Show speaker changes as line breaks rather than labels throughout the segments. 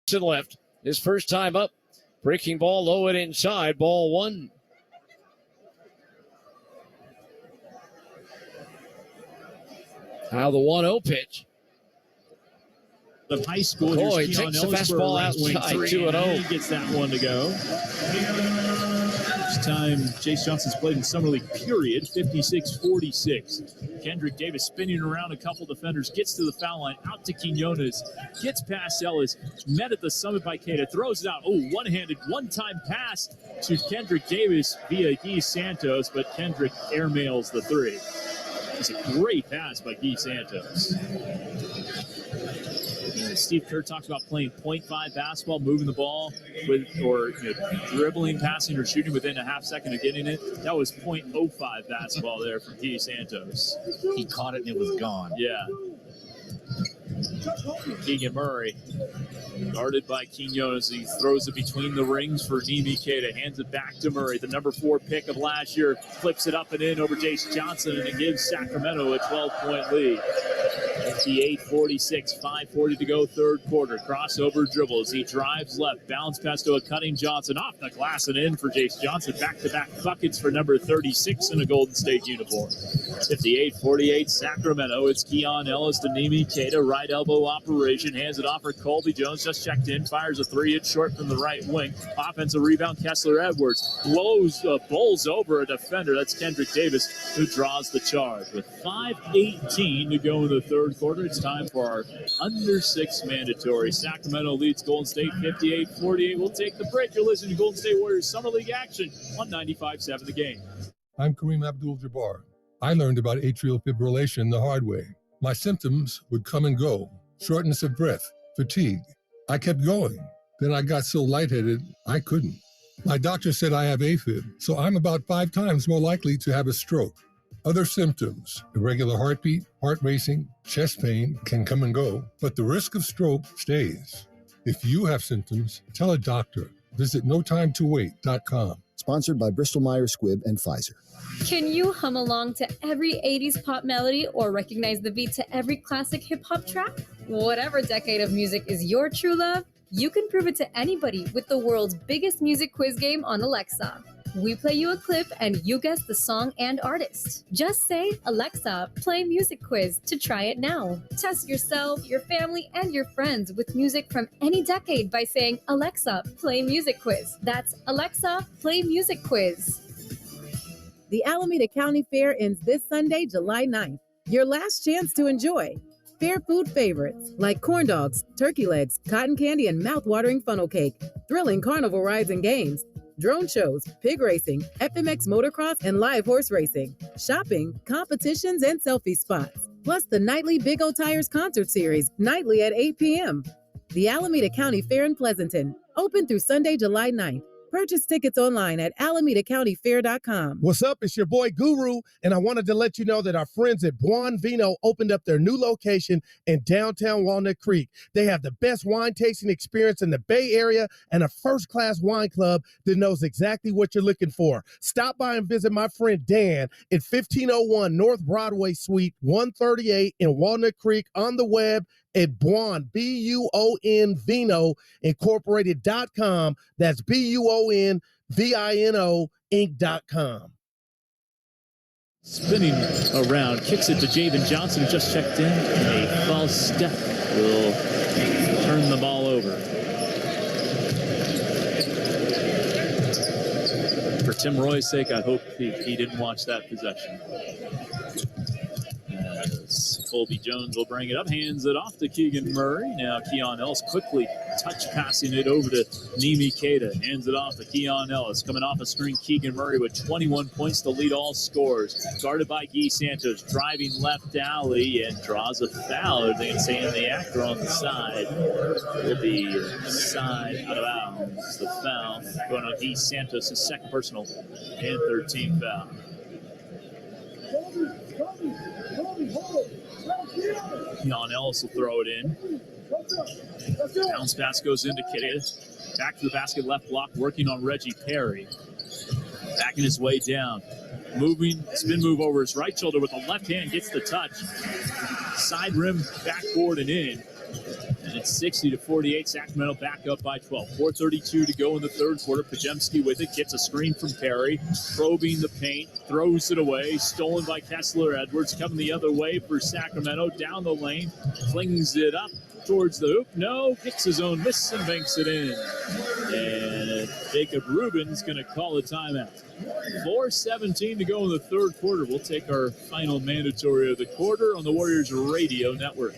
to the left. His first time up. Breaking ball low and inside. Ball one. Now the 1-0 pitch.
Of high school.
McCoy takes the fastball outside, 2-0.
He gets that one to go. First time Chase Johnson's played in Summer League, period, 56-46. Kendrick Davis spinning around a couple defenders, gets to the foul line, out to Quinones, gets past Ellis, met at the summit by Queta, throws it out. Oh, one-handed, one-time pass to Kendrick Davis via Guy Santos, but Kendrick airmails the three. It's a great pass by Guy Santos. Steve Kerr talks about playing .5 basketball, moving the ball with, or dribbling, passing, or shooting within a half second of getting it. That was .05 basketball there from Guy Santos.
He caught it and it was gone.
Yeah. Keegan Murray, guarded by Quinones. He throws it between the rings for Nimi Keita. Hands it back to Murray, the number 4 pick of last year. Flips it up and in over Jace Johnson, and it gives Sacramento a 12-point lead. 58-46, 5:40 to go, third quarter. Crossover dribbles. He drives left, bounce pass to a cutting Johnson, off the glass and in for Jace Johnson. Back-to-back buckets for number 36 in a Golden State uniform. 58-48, Sacramento. It's Keon Ellis to Nimi Keita, right elbow operation. Hands it off for Colby Jones, just checked in, fires a three. It's short from the right wing. Offensive rebound, Kessler Edwards bowls over a defender. That's Kendrick Davis, who draws the charge. With 5:18 to go in the third quarter, it's time for our under 6 mandatory. Sacramento leads Golden State 58-48. We'll take the break. You're listening to Golden State Warriors Summer League action on 95.7 The Game.
I'm Kareem Abdul-Jabbar. I learned about atrial fibrillation the hard way. My symptoms would come and go. Shortness of breath, fatigue. I kept going. Then I got so lightheaded, I couldn't. My doctor said I have AFib, so I'm about 5 times more likely to have a stroke. Other symptoms, irregular heartbeat, heart racing, chest pain can come and go, but the risk of stroke stays. If you have symptoms, tell a doctor. Visit notimetowait.com.
Sponsored by Bristol-Myers Squibb and Pfizer.
Can you hum along to every 80s pop melody or recognize the beat to every classic hip-hop track? Whatever decade of music is your true love, you can prove it to anybody with the world's biggest music quiz game on Alexa. We play you a clip and you guess the song and artist. Just say, Alexa, play music quiz to try it now. Test yourself, your family, and your friends with music from any decade by saying, Alexa, play music quiz. That's Alexa, play music quiz.
The Alameda County Fair ends this Sunday, July 9th. Your last chance to enjoy fair food favorites like corn dogs, turkey legs, cotton candy, and mouth-watering funnel cake, thrilling carnival rides and games, drone shows, pig racing, FMX motocross, and live horse racing, shopping, competitions, and selfie spots. Plus the nightly Big O Tires concert series, nightly at 8 p.m. The Alameda County Fair in Pleasanton, open through Sunday, July 9th. Purchase tickets online at alamedacountyfair.com.
What's up? It's your boy Guru, and I wanted to let you know that our friends at Buon Vino opened up their new location in downtown Walnut Creek. They have the best wine tasting experience in the Bay Area and a first-class wine club that knows exactly what you're looking for. Stop by and visit my friend Dan at 1501 North Broadway Suite 138 in Walnut Creek, on the web at Buon, B-U-O-N, Vino, Incorporated.com. That's B-U-O-N-V-I-N-O, Inc.com.
Spinning around, kicks it to Javen Johnson, who just checked in. A false step will turn the ball over. For Tim Roy's sake, I hope he didn't watch that possession. As Colby Jones will bring it up, hands it off to Keegan Murray. Now Keon Ellis quickly touch passing it over to Nimi Keita. Hands it off to Keon Ellis. Coming off a screen, Keegan Murray with 21 points to lead all scores. Guarded by Guy Santos, driving left alley and draws a foul. They can say in the actor on the side. Will be side out of bounds. The foul going on Guy Santos' second personal and 13th foul. Keon Ellis will throw it in. Bounce pass goes into Keita. Back to the basket, left block, working on Reggie Perry. Backing his way down. Moving, spin move over his right shoulder with the left hand, gets the touch. Side rim, backboard and in. And it's 60-48. Sacramento back up by 12. 4:32 to go in the third quarter. Pajemski with it. Gets a screen from Perry. Probing the paint. Throws it away. Stolen by Kessler Edwards. Coming the other way for Sacramento. Down the lane. Flings it up towards the hoop. No. Gets his own miss and banks it in. And Jacob Rubin's going to call a timeout. 4:17 to go in the third quarter. We'll take our final mandatory of the quarter on the Warriors Radio Network.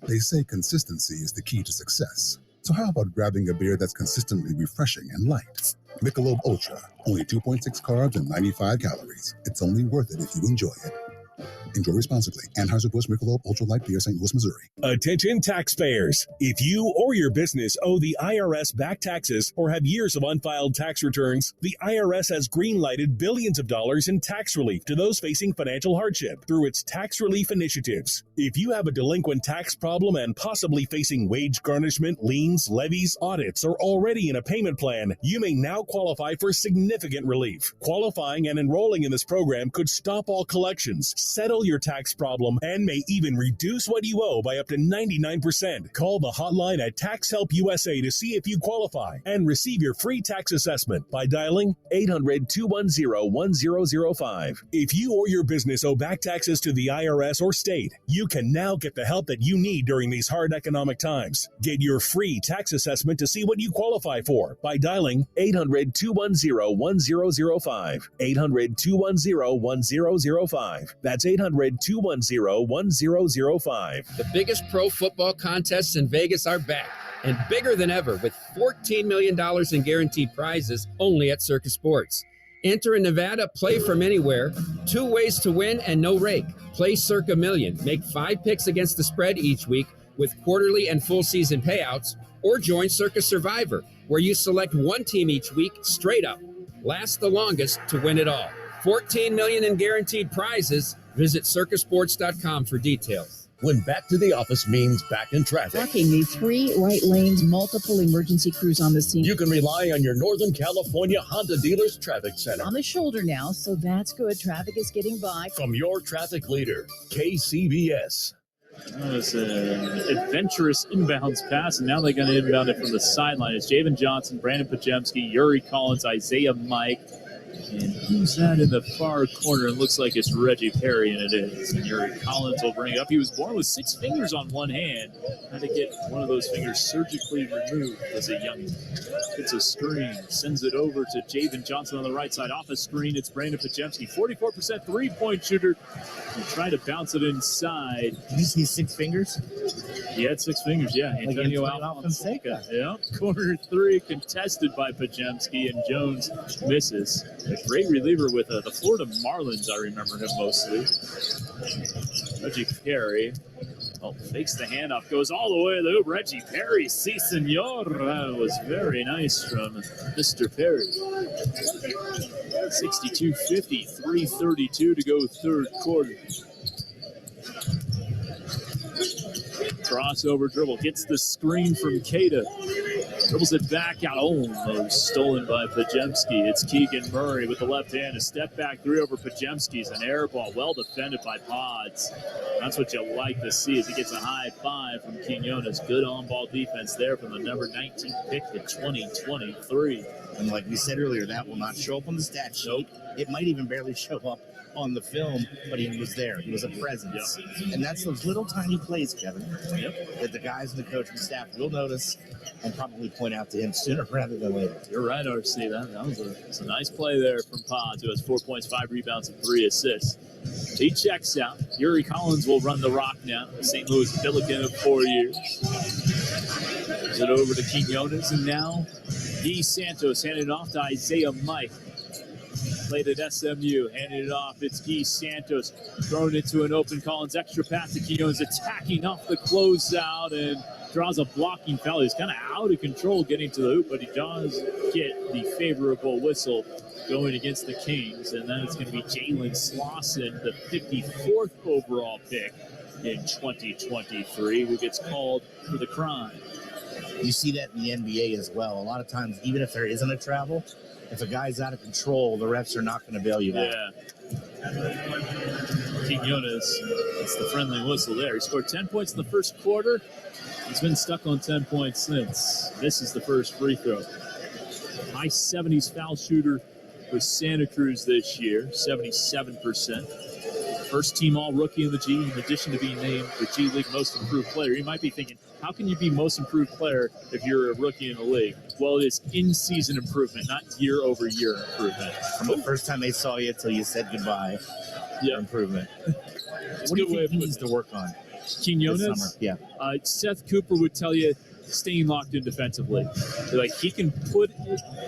They say consistency is the key to success. So how about grabbing a beer that's consistently refreshing and light? Michelob Ultra, only 2.6 carbs and 95 calories. It's only worth it if you enjoy it. Enjoy responsibly. Anheuser-Busch Michelob Ultra Light Beer, St. Louis, Missouri.
Attention taxpayers. If you or your business owe the IRS back taxes or have years of unfiled tax returns, the IRS has green-lighted billions of dollars in tax relief to those facing financial hardship through its tax relief initiatives. If you have a delinquent tax problem and possibly facing wage garnishment, liens, levies, audits, or already in a payment plan, you may now qualify for significant relief. Qualifying and enrolling in this program could stop all collections, settle your tax problem, and may even reduce what you owe by up to 99%. Call the hotline at Tax Help USA to see if you qualify and receive your free tax assessment by dialing 800-210-1005. If you or your business owe back taxes to the IRS or state, you can now get the help that you need during these hard economic times. Get your free tax assessment to see what you qualify for by dialing 800-210-1005. 800-210-1005. That's 800-210-1005.
The biggest pro football contests in Vegas are back and bigger than ever with $14 million in guaranteed prizes only at Circus Sports. Enter in Nevada, play from anywhere, 2 ways to win and no rake. Play Circa Million, make 5 picks against the spread each week with quarterly and full season payouts, or join Circus Survivor, where you select one team each week straight up. Last the longest to win it all. $14 million in guaranteed prizes. Visit circusports.com for details.
When back to the office means back in traffic.
Trucking needs 3 right lanes, multiple emergency crews on the scene.
You can rely on your Northern California Honda Dealers Traffic Center.
On the shoulder now, so that's good. Traffic is getting by.
From your traffic leader, KCBS.
That was an adventurous inbounds pass, and now they're going to inbound it from the sideline. It's Javen Johnson, Brandon Pajemski, Yuri Collins, Isaiah Mike. And who's that in the far corner? It looks like it's Reggie Perry, and it is. And Yuri Collins will bring it up. He was born with 6 fingers on one hand. Had to get one of those fingers surgically removed as a young. Gets a screen, sends it over to Javen Johnson on the right side. Off a screen, it's Brandon Pajemski, 44% three-point shooter. He tried to bounce it inside.
Did you see 6 fingers?
He had 6 fingers, yeah. Antonio Alfonseca. Yeah. Corner 3 contested by Pajemski, and Jones misses. A great reliever with the Florida Marlins, I remember him mostly. Reggie Perry fakes the handoff, goes all the way to the hoop. Reggie Perry, si senor. That was very nice from Mr. Perry. 62-50, 3:32 to go third quarter. Crossover dribble, gets the screen from Keita. Dribbles it back out, almost stolen by Pajemski. It's Keegan Murray with the left hand. A step back 3 over Pajemski's an air ball, well defended by Pods. That's what you like to see as he gets a high 5 from Quinones. Good on-ball defense there from the number 19 pick in 2023.
And like we said earlier, that will not show up on the stat sheet. It might even barely show up on the film, but he was there. He was a presence. Yep. And that's those little tiny plays, Kevin, that the guys and the coaching staff will notice and probably point out to him sooner rather than later.
You're right, RC. That was a nice play there from Pods, who has 4 points, 5 rebounds, and 3 assists. He checks out. Yuri Collins will run the rock now. St. Louis Billiken of 4 years. Gives it over to Quinones, and now Guy Santos handed it off to Isaiah Mike. Played at SMU, handed it off. It's Guy Santos throwing it to an open Collins. Extra pass to Quinones, attacking off the closeout and draws a blocking foul. He's kind of out of control getting to the hoop, but he does get the favorable whistle going against the Kings. And then it's going to be Jalen Slauson, the 54th overall pick in 2023, who gets called for the crime.
You see that in the NBA as well. A lot of times, even if there isn't a travel, if a guy's out of control, the refs are not going to bail you out.
Yeah. Quinones, it's the friendly whistle there. He scored 10 points in the first quarter. He's been stuck on 10 points since. This is the first free throw. High 70s foul shooter with Santa Cruz this year, 77%. First team all-rookie in the G, in addition to being named the G League Most Improved Player. You might be thinking, how can you be Most Improved Player if you're a rookie in the league? Well, it is in-season improvement, not year-over-year improvement.
From the first time they saw you till you said goodbye, improvement.
It's
What do
a good
you
way
think he
of
needs to work on
Quinones?
this summer? Yeah.
Seth Cooper would tell you staying locked in defensively. Like, he can put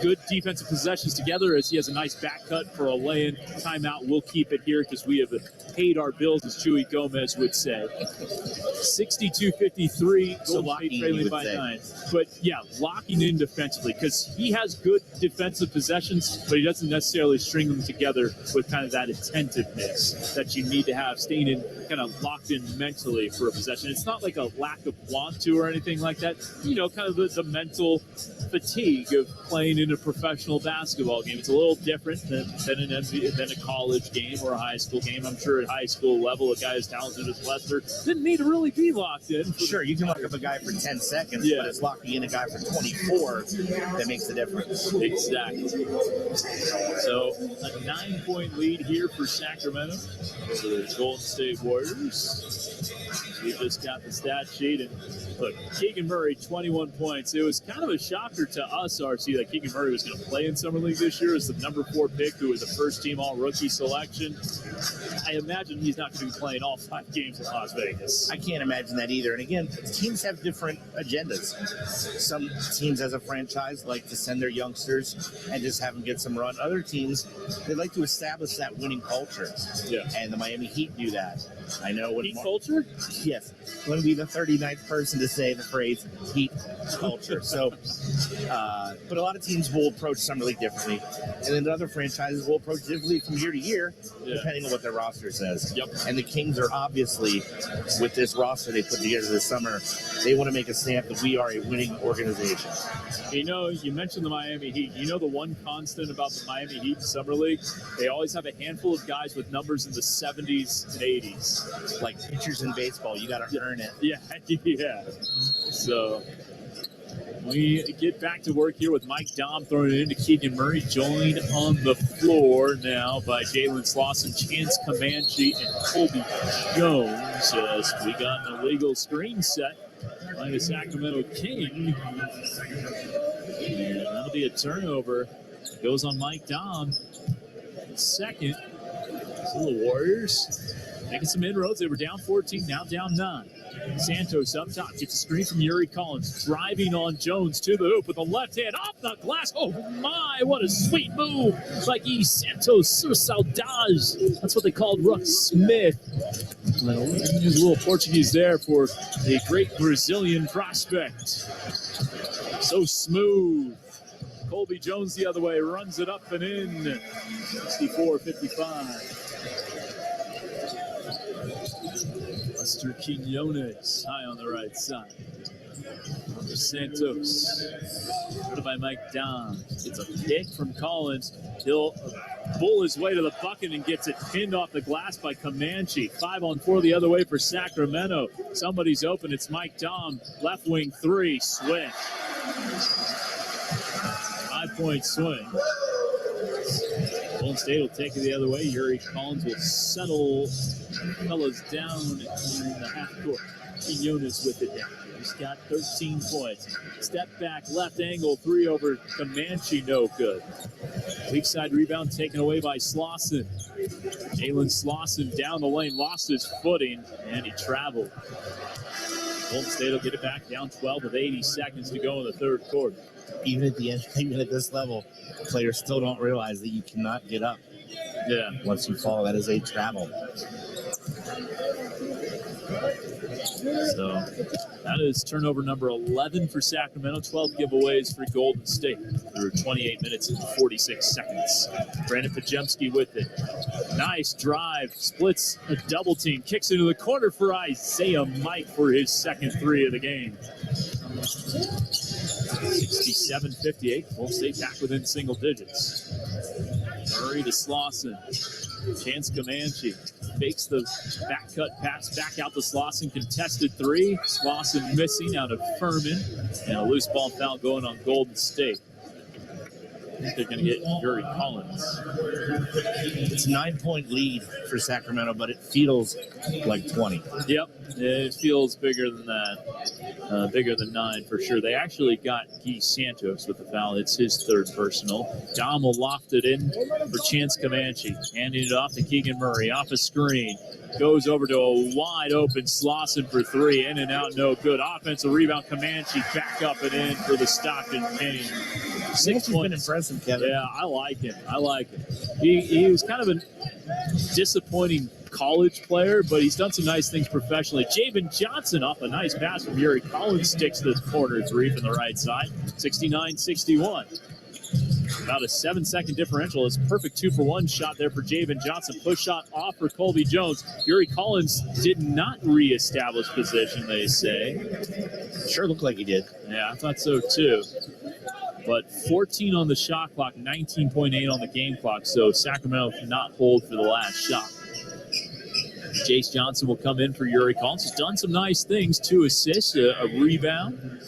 good defensive possessions together as he has a nice back cut for a lay-in. Timeout, we'll keep it here because we have paid our bills, as Chewy Gomez would say. 62-53, Golden State trailing by 9. But yeah, locking in defensively because he has good defensive possessions, but he doesn't necessarily string them together with kind of that attentiveness that you need to have, staying in kind of locked in mentally for a possession. It's not like a lack of want to or anything like that. You know, kind of the mental fatigue of playing in a professional basketball game. It's a little different than a college game or a high school game. I'm sure at high school level, a guy as talented as Lester didn't need to really be locked in.
Sure, you can lock up a guy for 10 seconds, but it's locking in a guy for 24 that makes the difference.
Exactly. So a 9-point lead here for Sacramento over the Golden State Warriors. We just got the stat sheet, and look, Keegan Murray, 21 points. It was kind of a shocker to us, RC, that Keegan Murray was going to play in Summer League this year as the number 4 pick, who was a first-team all-rookie selection. I imagine he's not going to be playing all 5 games in Las Vegas.
I can't imagine that either. And again, teams have different agendas. Some teams as a franchise like to send their youngsters and just have them get some run. Other teams, they like to establish that winning culture.
Yeah.
And the Miami Heat do that. I know what
Heat culture?
Yes. I'm going to be the 39th person to say the phrase Heat culture. So, but a lot of teams will approach Summer League differently. And then other franchises will approach differently from year to year, depending on what their roster says.
Yep.
And the Kings are obviously, with this roster they put together this summer, they want to make a stamp that we are a winning organization.
You know, you mentioned the Miami Heat. You know the one constant about the Miami Heat Summer League? They always have a handful of guys with numbers in the 70s and 80s.
Like pitchers in baseball, you got to earn it.
Yeah. So we get back to work here with Mike Dahm throwing it into Keegan Murray, joined on the floor now by Jalen Slauson, Chance Comanche, and Colby Jones. As we got an illegal screen set by the Sacramento King. And that'll be a turnover. Goes on Mike Dahm. Second. So the Warriors making some inroads. They were down 14, now down 9. Santos up top, gets a screen from Yuri Collins, driving on Jones to the hoop with a left hand off the glass. Oh my, what a sweet move by Guy Santos sur saudade. That's what they called Ruck Smith. Use a little Portuguese there for the great Brazilian prospect. So smooth. Colby Jones the other way, runs it up and in. 64-55. Lester Quinones high on the right side. Santos. Put by Mike Dahm. Gets a pick from Collins. He'll bull his way to the bucket and gets it pinned off the glass by Comanche. 5-on-4 the other way for Sacramento. Somebody's open. It's Mike Dahm. Left wing 3. Switch. 5-point swing. Golden State will take it the other way. Yuri Collins will settle fellas down in the half court. Quinones with it down. He's got 13 points. Step back, left angle, 3 over Comanche, no good. Weak side rebound taken away by Slauson. Jalen Slauson down the lane, lost his footing, and he traveled. Golden State will get it back down 12 with 80 seconds to go in the third quarter.
Even at the end, even at this level, players still don't realize that you cannot get up.
Yeah.
Once you fall, that is a travel.
So that is turnover number 11 for Sacramento, 12 giveaways for Golden State through 28 minutes and 46 seconds. Brandon Pajemski with it. Nice drive, splits a double team, kicks into the corner for Isaiah Mike for his second 3 of the game. 67-58, Golden State back within single digits. Murray to Slauson. Chance Comanche fakes the back cut pass back out to Slauson. Contested three. Slauson missing out of Furman. And a loose ball foul going on Golden State. I think they're going to get Yuri Collins.
It's a 9-point lead for Sacramento, but it feels like 20.
Yep, it feels bigger than that. Bigger than 9 for sure. They actually got Guy Santos with the foul. It's his third personal. Dom will loft it in for Chance Comanche. Handing it off to Keegan Murray. Off a screen. Goes over to a wide open Slauson for three. In and out, no good. Offensive rebound. Comanche back up and in for the Stockton Kane. 6 points.
Been impressive, Kevin.
Yeah, I like him. He was kind of a disappointing college player, but he's done some nice things professionally. Javen Johnson off a nice pass from Yuri Collins sticks the corner three from the right side. 69-61. About a 7-second differential. It's a perfect 2-for-1 shot there for Javen Johnson. Push shot off for Colby Jones. Yuri Collins did not reestablish position, they say.
Sure looked like he did.
Yeah, I thought so too. But 14 on the shot clock, 19.8 on the game clock, so Sacramento cannot hold for the last shot. Jace Johnson will come in for Yuri Collins. He's done some nice things, 2 assists, a rebound.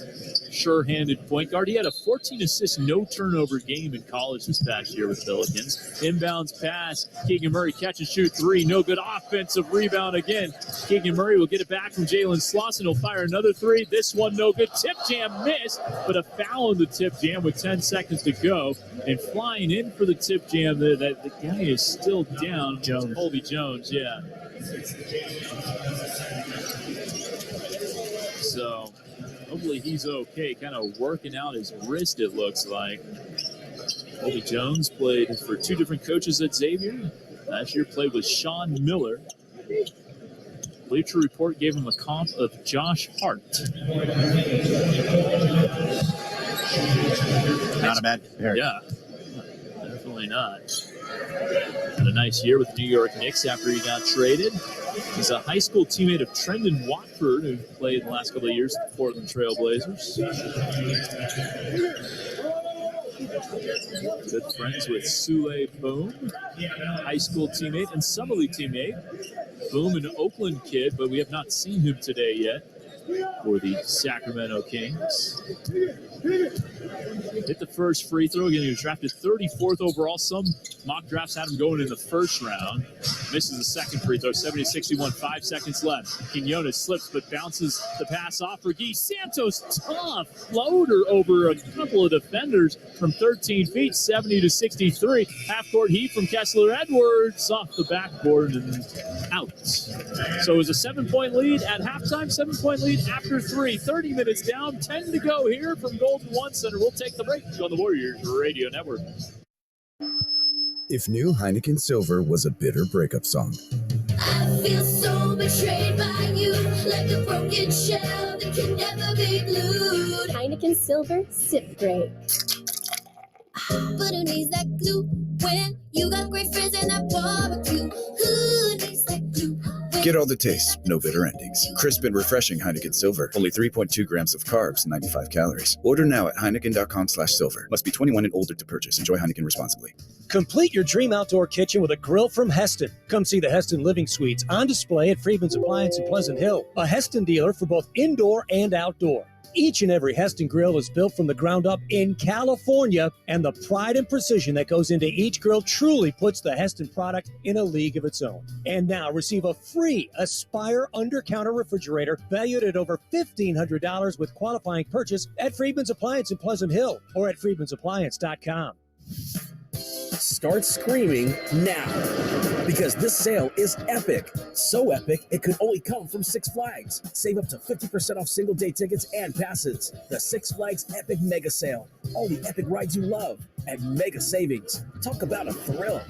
Sure-handed point guard. He had a 14-assist, no-turnover game in college this past year with Pelicans. Inbounds pass. Keegan Murray catch and shoot three. No good. Offensive rebound again. Keegan Murray will get it back from Jalen Slauson. He'll fire another three. This one no good. Tip jam missed, but a foul in the tip jam with 10 seconds to go. And flying in for the tip jam, the guy is still down.
Jones.
Colby Jones, yeah. So hopefully he's okay. Kind of working out his wrist, it looks like. Colby Jones played for 2 different coaches at Xavier. Last year played with Sean Miller. Bleacher Report gave him a comp of Josh Hart.
Not a bad compare.
Yeah, definitely not. Had a nice year with the New York Knicks after he got traded. He's a high school teammate of Trendon Watford, who played the last couple of years with the Portland Trail Blazers. Good friends with Sule Boom, high school teammate and summer league teammate. Boom, an Oakland kid, but we have not seen him today yet for the Sacramento Kings. Hit the first free throw. Again, he was drafted 34th overall. Some mock drafts had him going in the first round. Misses the second free throw. 70-61, 5 seconds left. Quinones slips but bounces the pass off for Guy Santos. Tough floater over a couple of defenders from 13 feet. 70-63. Half-court heat from Kessler Edwards off the backboard and out. So it was a 7-point lead at halftime. 7-point lead after 3. 30 minutes down. 10 to go here from Golden One Center. We'll take the break on the Warriors Radio Network.
If new Heineken Silver was a bitter breakup song.
I feel so betrayed by you, like a broken shell that can never be glued.
Heineken Silver, sip great.
But who needs that glue when you got great friends and that barbecue? Who needs that glue?
Get all the taste, no bitter endings. Crisp and refreshing Heineken Silver. Only 3.2 grams of carbs, 95 calories. Order now at Heineken.com/silver. Must be 21 and older to purchase. Enjoy Heineken responsibly.
Complete your dream outdoor kitchen with a grill from Heston. Come see the Heston Living Suites on display at Friedman's Appliance in Pleasant Hill. A Heston dealer for both indoor and outdoor. Each and every Heston grill is built from the ground up in California, and the pride and precision that goes into each grill truly puts the Heston product in a league of its own. And now receive a free Aspire under-counter refrigerator valued at over $1,500 with qualifying purchase at Friedman's Appliance in Pleasant Hill or at friedmansappliance.com.
Start screaming now, because this sale is epic. So epic, it could only come from Six Flags. Save up to 50% off single-day tickets and passes. The Six Flags Epic Mega Sale. All the epic rides you love and mega savings. Talk about a thrill.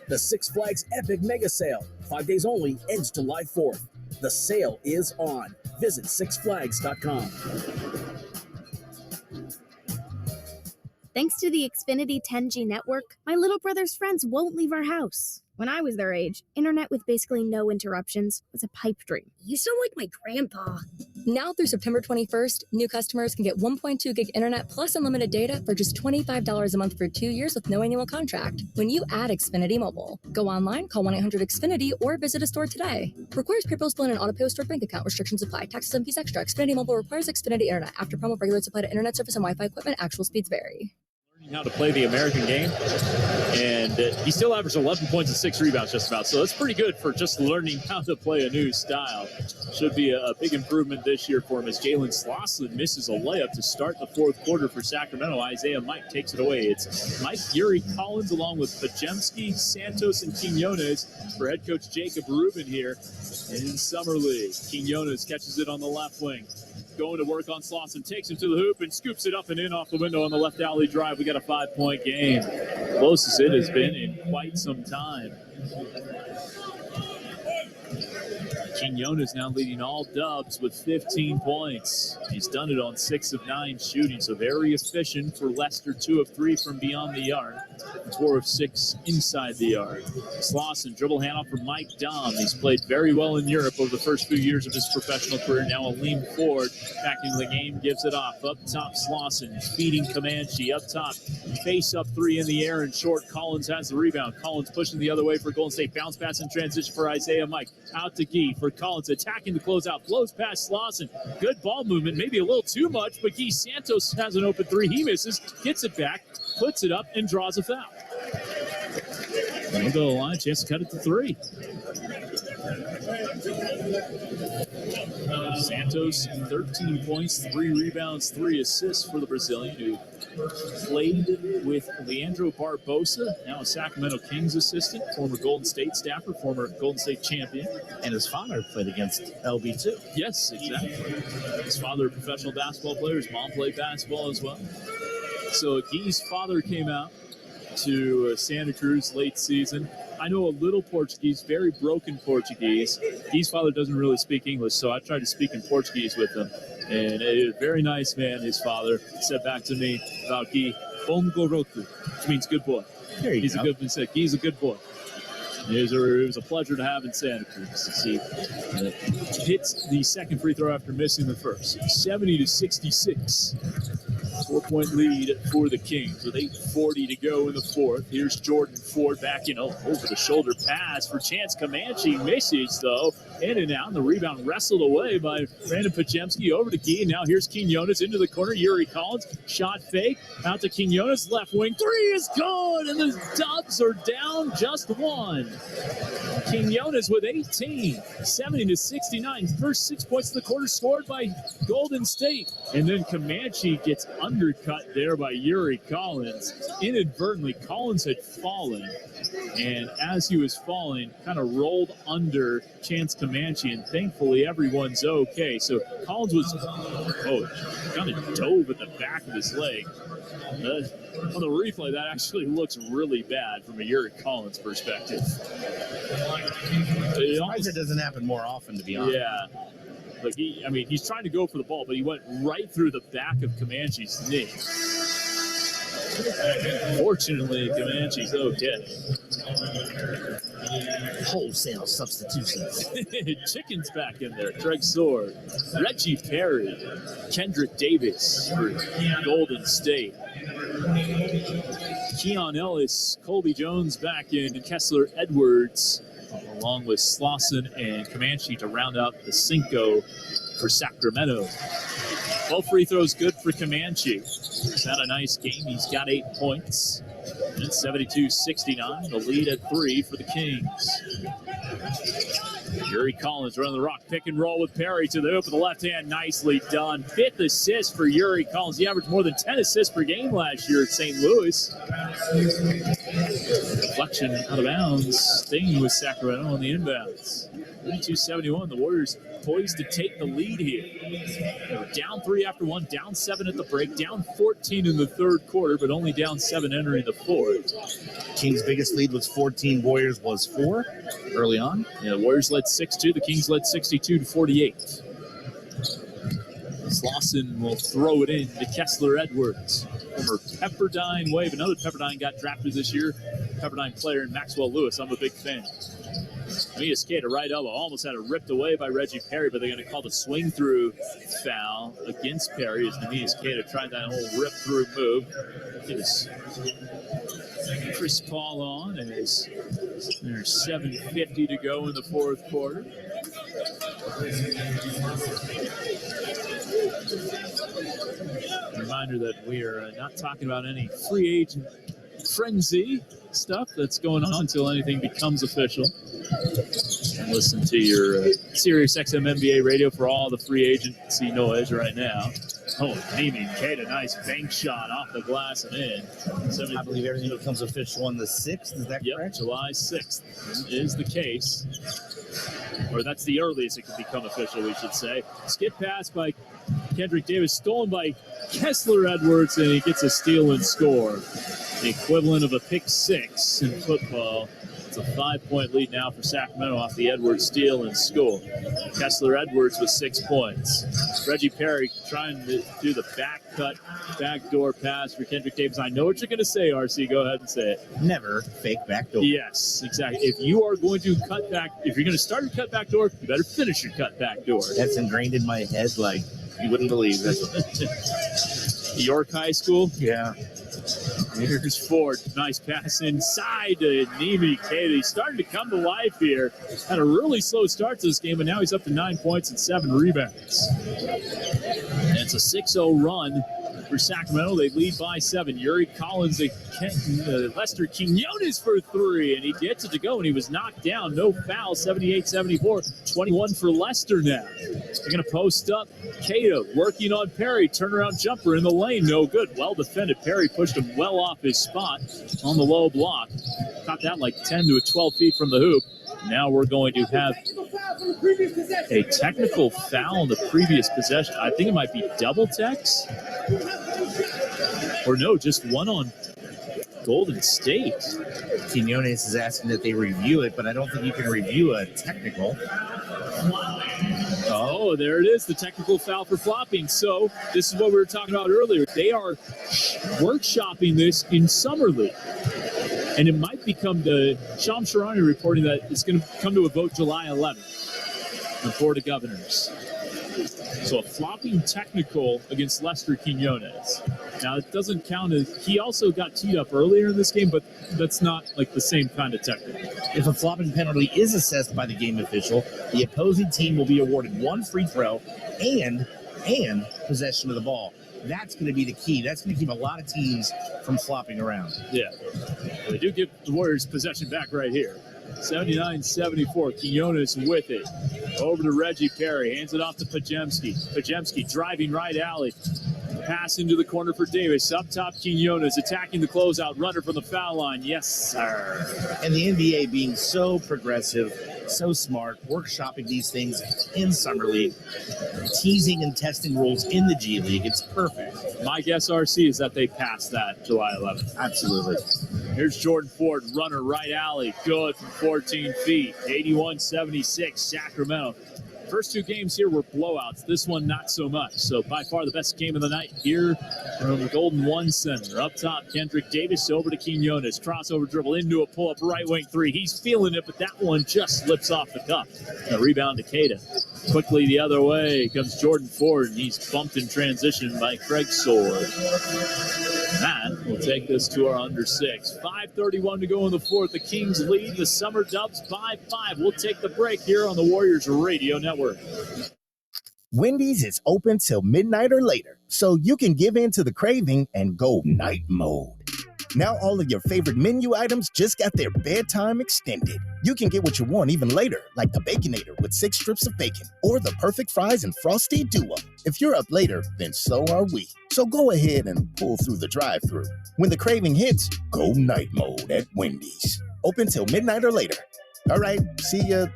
The Six Flags Epic Mega Sale. 5 days only, ends July 4th. The sale is on. Visit sixflags.com.
Thanks to the Xfinity 10G network, my little brother's friends won't leave our house. When I was their age, internet with basically no interruptions was a pipe dream.
You sound like my grandpa. Now through September 21st, new customers can get 1.2 gig internet plus unlimited data for just $25 a month for 2 years with no annual contract when you add Xfinity Mobile. Go online, call 1-800-XFINITY, or visit a store today. Requires pre-post bill and an auto-pay stored bank account. Restrictions apply. Taxes and fees extra. Xfinity Mobile requires Xfinity internet. After promo, regular supply to internet service and Wi-Fi equipment. Actual speeds vary.
How to play the American game, and he still averaged 11 points and 6 rebounds just about, so that's pretty good for just learning how to play a new style. Should be a big improvement this year for him as Jalen Slosson misses a layup to start the fourth quarter for Sacramento. Isaiah Mike takes it away. It's Mike, Yuri Collins, along with Pajemski, Santos, and Quinones for head coach Jacob Rubin here in Summer League. Quinones catches it on the left wing. Going to work on Slosson, takes him to the hoop and scoops it up and in off the window on the left alley drive. We got a 5-point game. Closest it has been in quite some time. Quinones now leading all Dubs with 15 points. He's done it on 6 of 9 shooting, so very efficient for Lester. 2 of 3 from beyond the yard, 4 of 6 inside the yard. Slosson, dribble handoff for Mike Dom. He's played very well in Europe over the first few years of his professional career. Now a lean forward, back into the game, gives it off. Up top, Slosson feeding Comanche. Up top, face up 3 in the air and short. Collins has the rebound. Collins pushing the other way for Golden State. Bounce pass in transition for Isaiah Mike. Out to Gee for Collins, attacking the closeout. Blows past Slosson. Good ball movement, maybe a little too much, but Gee Santos has an open 3. He misses, gets it back, puts it up, and draws a foul. He'll go to the line, chance to cut it to 3. Santos, 13 points, 3 rebounds, 3 assists for the Brazilian, who played with Leandro Barbosa, now a Sacramento Kings assistant, former Golden State staffer, former Golden State champion.
And his father played against LB too.
Yes, exactly. His father, a professional basketball player. His mom played basketball as well. So Gee's father came out to Santa Cruz late season. I know a little Portuguese, very broken Portuguese. Gee's father doesn't really speak English, so I tried to speak in Portuguese with him. And a very nice man, his father, said back to me about Gee, bom garoto, which means good boy. He's a good boy. It was a pleasure to have in Santa Cruz. He hits the second free throw after missing the first. 70-66. 4-point lead for the Kings with 8:40 to go in the fourth. Here's Jordan Ford back in, over the shoulder pass for Chance Comanche. Misses though, in and out. And the rebound wrestled away by Brandon Pajemski over to Gee. Now here's Quinones into the corner. Yuri Collins, shot fake, out to Quinones, left wing. 3 is good, and the Dubs are down just 1. Quinones with 18, 70-69. First 6 points of the quarter scored by Golden State. And then Comanche gets undercut there by Yuri Collins. Inadvertently, Collins had fallen. And as he was falling, kind of rolled under Chance Comanche. And thankfully, everyone's okay. So Collins was, kind of dove at the back of his leg. On the replay, that actually looks really bad from a Yuri Collins perspective.
It doesn't happen more often, to be honest.
Yeah. Like he's trying to go for the ball, but he went right through the back of Comanche's knee. Fortunately, Comanche's okay.
Wholesale substitutions.
Chicken's back in there. Craig Sword, Reggie Perry, Kendrick Davis for Golden State. Keon Ellis, Colby Jones back in, and Kessler Edwards, along with Slosson and Comanche to round out the Cinco for Sacramento. Both free throws good for Comanche. He's had a nice game. He's got 8 points. And it's 72-69. The lead at 3 for the Kings. Yuri Collins running the rock. Pick and roll with Perry to the hoop with the left hand. Nicely done. 5th assist for Yuri Collins. He averaged more than 10 assists per game last year at St. Louis. Deflection out of bounds. Staying with Sacramento on the inbounds. 32-71. The Warriors poised to take the lead here. They were down 3 after 1, down 7 at the break, down 14 in the third quarter, but only down 7 entering the fourth.
Kings' biggest lead was 14. Warriors was 4 early on.
Yeah, the Warriors led 6-2. The Kings led 62-48. Slosson will throw it in to Kessler Edwards. Former Pepperdine Wave. Another Pepperdine got drafted this year. Pepperdine player Maxwell Lewis. I'm a big fan. Namias Keita, right elbow, almost had it ripped away by Reggie Perry, but they're going to call the swing through foul against Perry as Namias Keita tried that whole rip through move. Get his Chris Paul on as there's 7:50 to go in the fourth quarter. Reminder that we are not talking about any free agent frenzy stuff that's going on until anything becomes official. Listen to your Sirius XM NBA radio for all the free agency noise right now. Oh, Nimi Keita, nice bank shot off the glass and in.
I believe everything becomes official on the 6th. Is that correct?
July 6th is the case. Or that's the earliest it could become official, we should say. Skip pass by Kendrick Davis, stolen by Kessler Edwards, and he gets a steal and score. The equivalent of a pick six in football. It's a 5-point lead now for Sacramento off the Edwards steal and score. Kessler Edwards with 6 points. Reggie Perry trying to do the backdoor pass for Kendrick Davis. I know what you're going to say, RC. Go ahead and say it.
Never fake backdoor.
Yes, exactly. If you are going to cut back, if you're going to start your cut backdoor, you better finish your cut backdoor.
That's ingrained in my head like you wouldn't believe.
York High School?
Yeah.
Here's Ford. Nice pass inside to Nimi Keita. He's starting to come to life here. Had a really slow start to this game, but now he's up to 9 points and 7 rebounds. And it's a 6-0 run for Sacramento. They lead by 7. Yuri Collins, Lester Quinones for 3, and he gets it to go, and he was knocked down. No foul, 78-74. 21 for Lester now. They're going to post up. Keita working on Perry. Turnaround jumper in the lane. No good. Well defended. Perry pushed him well off his spot on the low block. Caught that like 10 to 12 feet from the hoop. Now we're going to have a technical foul in the previous possession. I think it might be double techs. Or no, just one on Golden State.
Quinones is asking that they review it, but I don't think you can review a technical.
Oh, there it is, the technical foul for flopping. So this is what we were talking about earlier. They are workshopping this in Summer League. And it might become Sham Sharani reporting that it's going to come to a vote July 11th, the Board of Governors. So a flopping technical against Lester Quinones. Now, it doesn't count as, he also got teed up earlier in this game, but that's not like the same kind of technical.
If a flopping penalty is assessed by the game official, the opposing team will be awarded 1 free throw and possession of the ball. That's going to be the key. That's going to keep a lot of teams from flopping around.
Yeah. They do give the Warriors possession back right here. 79-74. Quinones with it. Over to Reggie Perry. Hands it off to Pajemski. Pajemski driving right alley. Pass into the corner for Davis. Up top, Quinones attacking the closeout. Runner from the foul line. Yes, sir.
And the NBA being so progressive, so smart, workshopping these things in Summer League, teasing and testing rules in the G League. It's perfect.
My guess, RC, is that they passed that July 11th.
Absolutely.
Here's Jordan Ford, runner right alley. Good from 14 feet. 81-76, Sacramento. First 2 games here were blowouts. This one, not so much. So by far the best game of the night here from the Golden One Center. Up top, Kendrick Davis over to Quinones. Crossover dribble into a pull-up right wing 3. He's feeling it, but that one just slips off the cuff. A rebound to Keita. Quickly the other way comes Jordan Ford, and he's bumped in transition by Craig Sword. That will take us to our under 6. 5:31 to go in the fourth. The Kings lead the Summer Dubs by 5. We'll take the break here on the Warriors Radio Network.
Wendy's is open till midnight or later, so you can give in to the craving and go night mode. Now all of your favorite menu items just got their bedtime extended. You can get what you want even later, like the Baconator with 6 strips of bacon, or the perfect fries and frosty duo. If you're up later, then so are we. So go ahead and pull through the drive-thru. When the craving hits, go night mode at Wendy's. Open till midnight or later. All right, see ya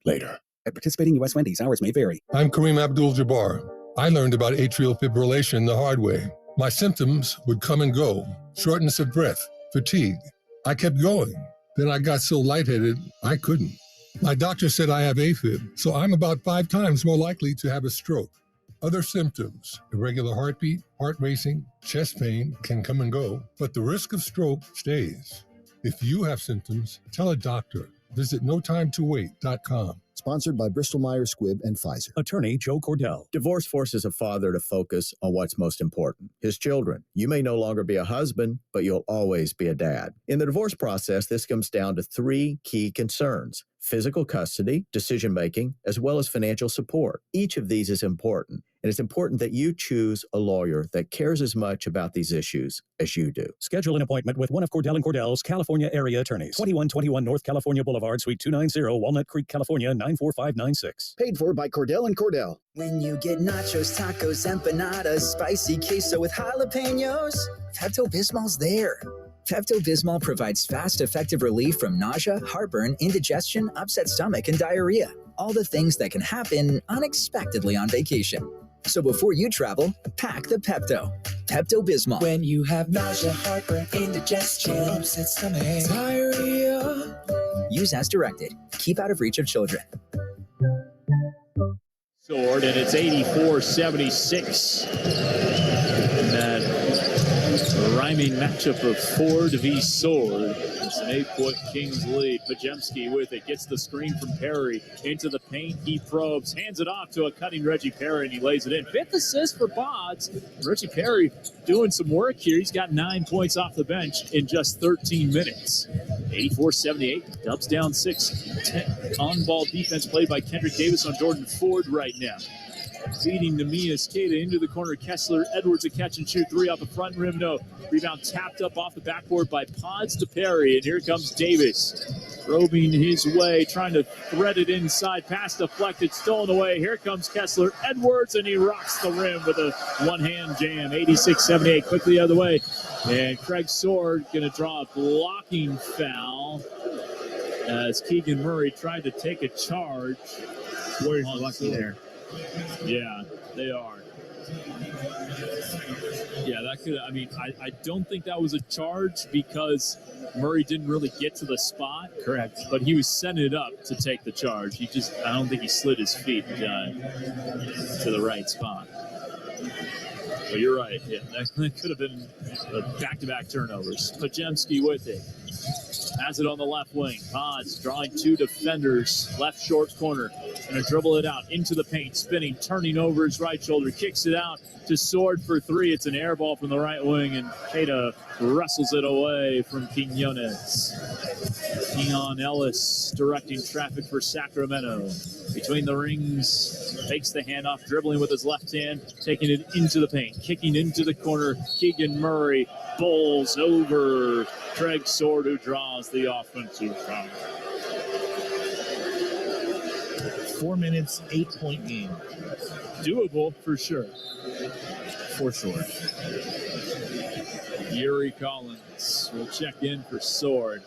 later.
At participating U.S. Wendy's, hours may vary.
I'm Kareem Abdul-Jabbar. I learned about atrial fibrillation the hard way. My symptoms would come and go. Shortness of breath, fatigue. I kept going. Then I got so lightheaded, I couldn't. My doctor said I have AFib, so I'm about 5 times more likely to have a stroke. Other symptoms, irregular heartbeat, heart racing, chest pain can come and go, but the risk of stroke stays. If you have symptoms, tell a doctor. Visit notimetowait.com.
Sponsored by Bristol-Myers Squibb and Pfizer.
Attorney Joe Cordell.
Divorce forces a father to focus on what's most important, his children. You may no longer be a husband, but you'll always be a dad. In the divorce process, this comes down to 3 key concerns: physical custody, decision-making, as well as financial support. Each of these is important, and it's important that you choose a lawyer that cares as much about these issues as you do.
Schedule an appointment with one of Cordell & Cordell's California area attorneys. 2121 North California Boulevard, Suite 290, Walnut Creek, California, 94596.
Paid for by Cordell & Cordell.
When you get nachos, tacos, empanadas, spicy queso with jalapenos, Pepto-Bismol's there. Pepto-Bismol provides fast, effective relief from nausea, heartburn, indigestion, upset stomach, and diarrhea. All the things that can happen unexpectedly on vacation. So before you travel, pack the Pepto. Pepto-Bismol. When you have nausea, heartburn, indigestion, upset stomach, diarrhea. Use as directed. Keep out of reach of children.
Sword, and it's 84-76. And that rhyming matchup of Ford v. Sword. It's an 8-point Kings lead. Pajemski with it, gets the screen from Perry into the paint. He probes, hands it off to a cutting Reggie Perry, and he lays it in. 5th assist for Pods. Reggie Perry doing some work here. He's got 9 points off the bench in just 13 minutes. 84-78. Dubs down 6. On-ball defense played by Kendrick Davis on Jordan Ford right now. Feeding Nemias Keita into the corner. Kessler Edwards, a catch and shoot 3 off the front rim. No. Rebound tapped up off the backboard by Pods to Perry. And here comes Davis. Probing his way, trying to thread it inside. Pass deflected, stolen away. Here comes Kessler Edwards, and he rocks the rim with a one-hand jam. 86-78, quickly the other way. And Craig Sword going to draw a blocking foul as Keegan Murray tried to take a charge.
Warriors are lucky there.
Yeah, they are. Yeah, that could, I don't think that was a charge because Murray didn't really get to the spot.
Correct.
But he was setting it up to take the charge. I don't think he slid his feet to the right spot. But you're right. Yeah, that could have been back-to-back turnovers. Pajemski with it. Has it on the left wing. Pods drawing 2 defenders. Left short corner. Going to dribble it out into the paint. Spinning, turning over his right shoulder. Kicks it out to Sword for 3. It's an air ball from the right wing, and Keita wrestles it away from Quinones. Keon Ellis directing traffic for Sacramento. Between the rings, takes the handoff, dribbling with his left hand, taking it into the paint, kicking into the corner. Keegan Murray bowls over Craig Sword, who draws the offensive foul.
4 minutes, 8-point game.
Doable for sure.
For sure.
Yuri Collins will check in for Sword.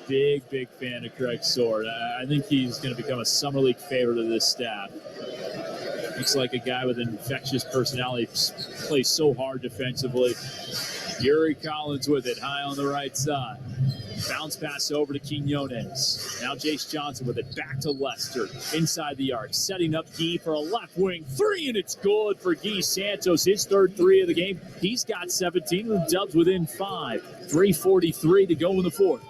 Big fan of Craig Sword. I think he's going to become a Summer League favorite of this staff. Looks like a guy with an infectious personality, plays so hard defensively. Yuri Collins with it, high on the right side. Bounce pass over to Quinones. Now Jace Johnson with it, back to Lester. Inside the arc, setting up Guy for a left wing 3, and it's good for Guy Santos. His third 3 of the game. He's got 17, with Dubs within 5. 3:43 to go in the fourth.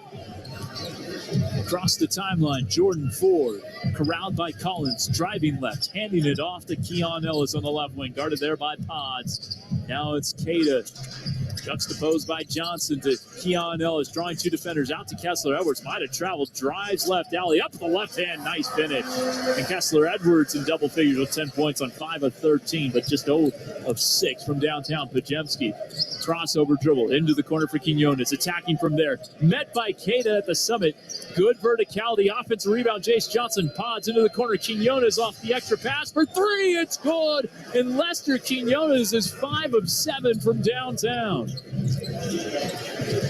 Across the timeline, Jordan Ford, corralled by Collins, driving left, handing it off to Keon Ellis on the left wing, guarded there by Pods. Now it's Keita, juxtaposed by Johnson to Keon Ellis, drawing 2 defenders out to Kessler Edwards. Might have traveled, drives left alley, up the left hand, nice finish. And Kessler Edwards in double figures with 10 points on 5 of 13, but just 0 of 6 from downtown. Pajemski, crossover dribble into the corner for Quinones, attacking from there. Met by Keita at the summit. Good verticality, offensive rebound. Jace Johnson pods into the corner. Quinones off the extra pass for 3. It's good. And Lester Quinones is 5 of 7 from downtown.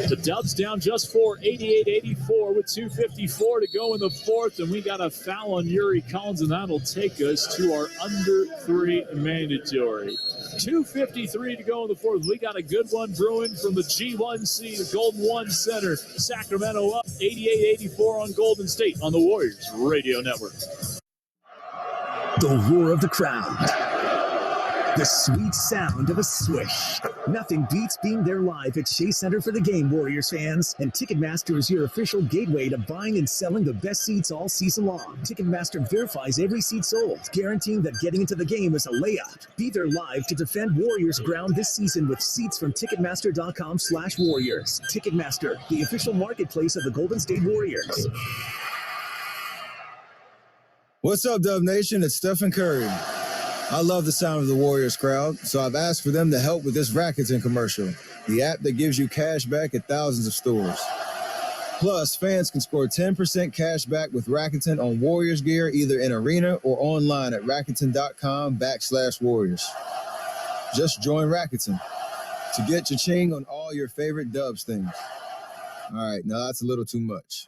The Dubs down just 4, 88-84 with 2:54 to go in the fourth. And we got a foul on Yuri Collins, and that'll take us to our under 3 mandatory. 2:53 to go in the fourth. We got a good one brewing from the G1C, the Golden One Center. Sacramento up 88-84 on Golden State on the Warriors Radio Network.
The roar of the crowd.
The sweet sound of a swish. Nothing beats being there live at Chase Center for the game, Warriors fans. And Ticketmaster is your official gateway to buying and selling the best seats all season long. Ticketmaster verifies every seat sold, guaranteeing that getting into the game is a layup. Be there live to defend Warriors ground this season with seats from Ticketmaster.com/Warriors. Ticketmaster, the official marketplace of the Golden State Warriors.
What's up, Dub Nation? It's Stephen Curry. I love the sound of the Warriors crowd, so I've asked for them to help with this Rakuten commercial, the app that gives you cash back at thousands of stores. Plus, fans can score 10% cash back with Rakuten on Warriors gear either in arena or online at Rakuten.com/Warriors. Just join Rakuten to get your ching on all your favorite Dubs things. All right, now that's a little too much.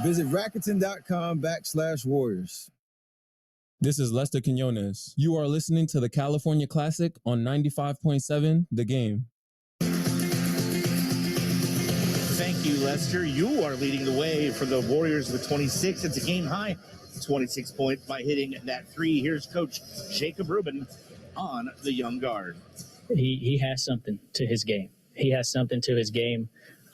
Visit Rakuten.com/Warriors.
This is Lester Quinones. You are listening to the California Classic on 95.7 The Game.
Thank you, Lester. You are leading the way for the Warriors with 26. It's a game high 26 points by hitting that three. Here's Coach Jacob Rubin on the young guard.
He has something to his game.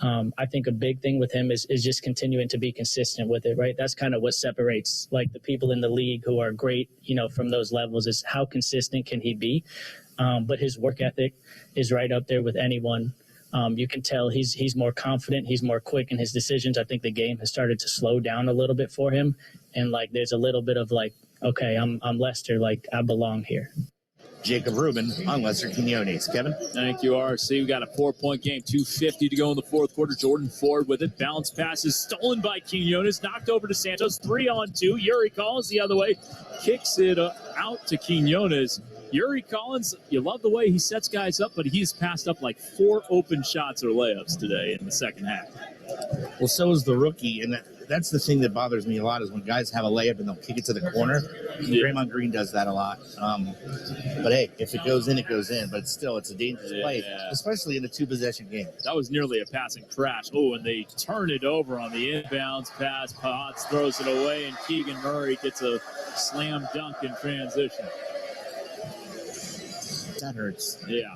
I think a big thing with him is just continuing to be consistent with it, right? That's kind of what separates like the people in the league who are great, from those levels is how consistent can he be? But his work ethic is right up there with anyone. You can tell he's more confident. He's more quick in his decisions. I think the game has started to slow down a little bit for him. And there's a little bit of okay, I'm Lester, I belong here.
Jacob Rubin on Lester Quinones. Kevin?
Thank you, RC. We got a 4-point game, 2:50 to go in the fourth quarter. Jordan Ford with it. Bounce pass is stolen by Quinones. Knocked over to Santos. 3-on-2. Yuri Collins the other way. Kicks it out to Quinones. Yuri Collins, you love the way he sets guys up, but he's passed up 4 open shots or layups today in the second half.
Well, so is the rookie, and that's the thing that bothers me a lot is when guys have a layup and they'll kick it to the corner. Yeah. Draymond Green does that a lot. But hey, if it goes in, it goes in. But still, it's a dangerous play, especially in a 2-possession game.
That was nearly a passing crash. Oh, and they turn it over on the inbounds pass. Potts throws it away, and Keegan Murray gets a slam dunk in transition.
That hurts.
Yeah.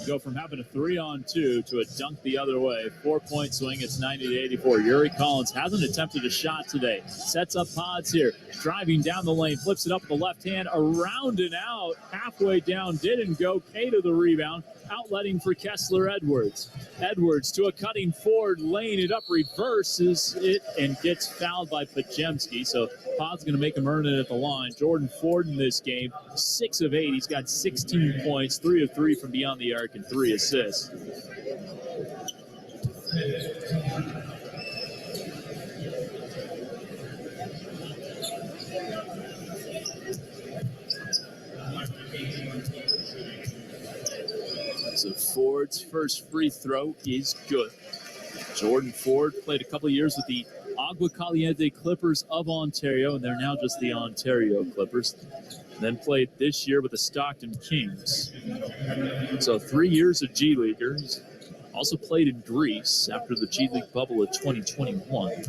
Go from having a 3-on-2 to a dunk the other way. 4-point swing. It's 90-84. Yuri Collins hasn't attempted a shot today. Sets up Pods here. Driving down the lane. Flips it up with the left hand. Around and out. Halfway down. Didn't go. K to the rebound. Outletting for Kessler Edwards. Edwards to a cutting Ford. Laying it up. Reverses it and gets fouled by Pajemski. So Pod's going to make him earn it at the line. Jordan Ford in this game. 6 of 8. He's got 16 points. 3 of 3 from beyond the arc and 3 assists. So Ford's first free throw is good. Jordan Ford played a couple of years with the Agua Caliente Clippers of Ontario, and they're now just the Ontario Clippers. Then played this year with the Stockton Kings. So 3 years of G Leaguer. He's also played in Greece after the G League bubble of 2021.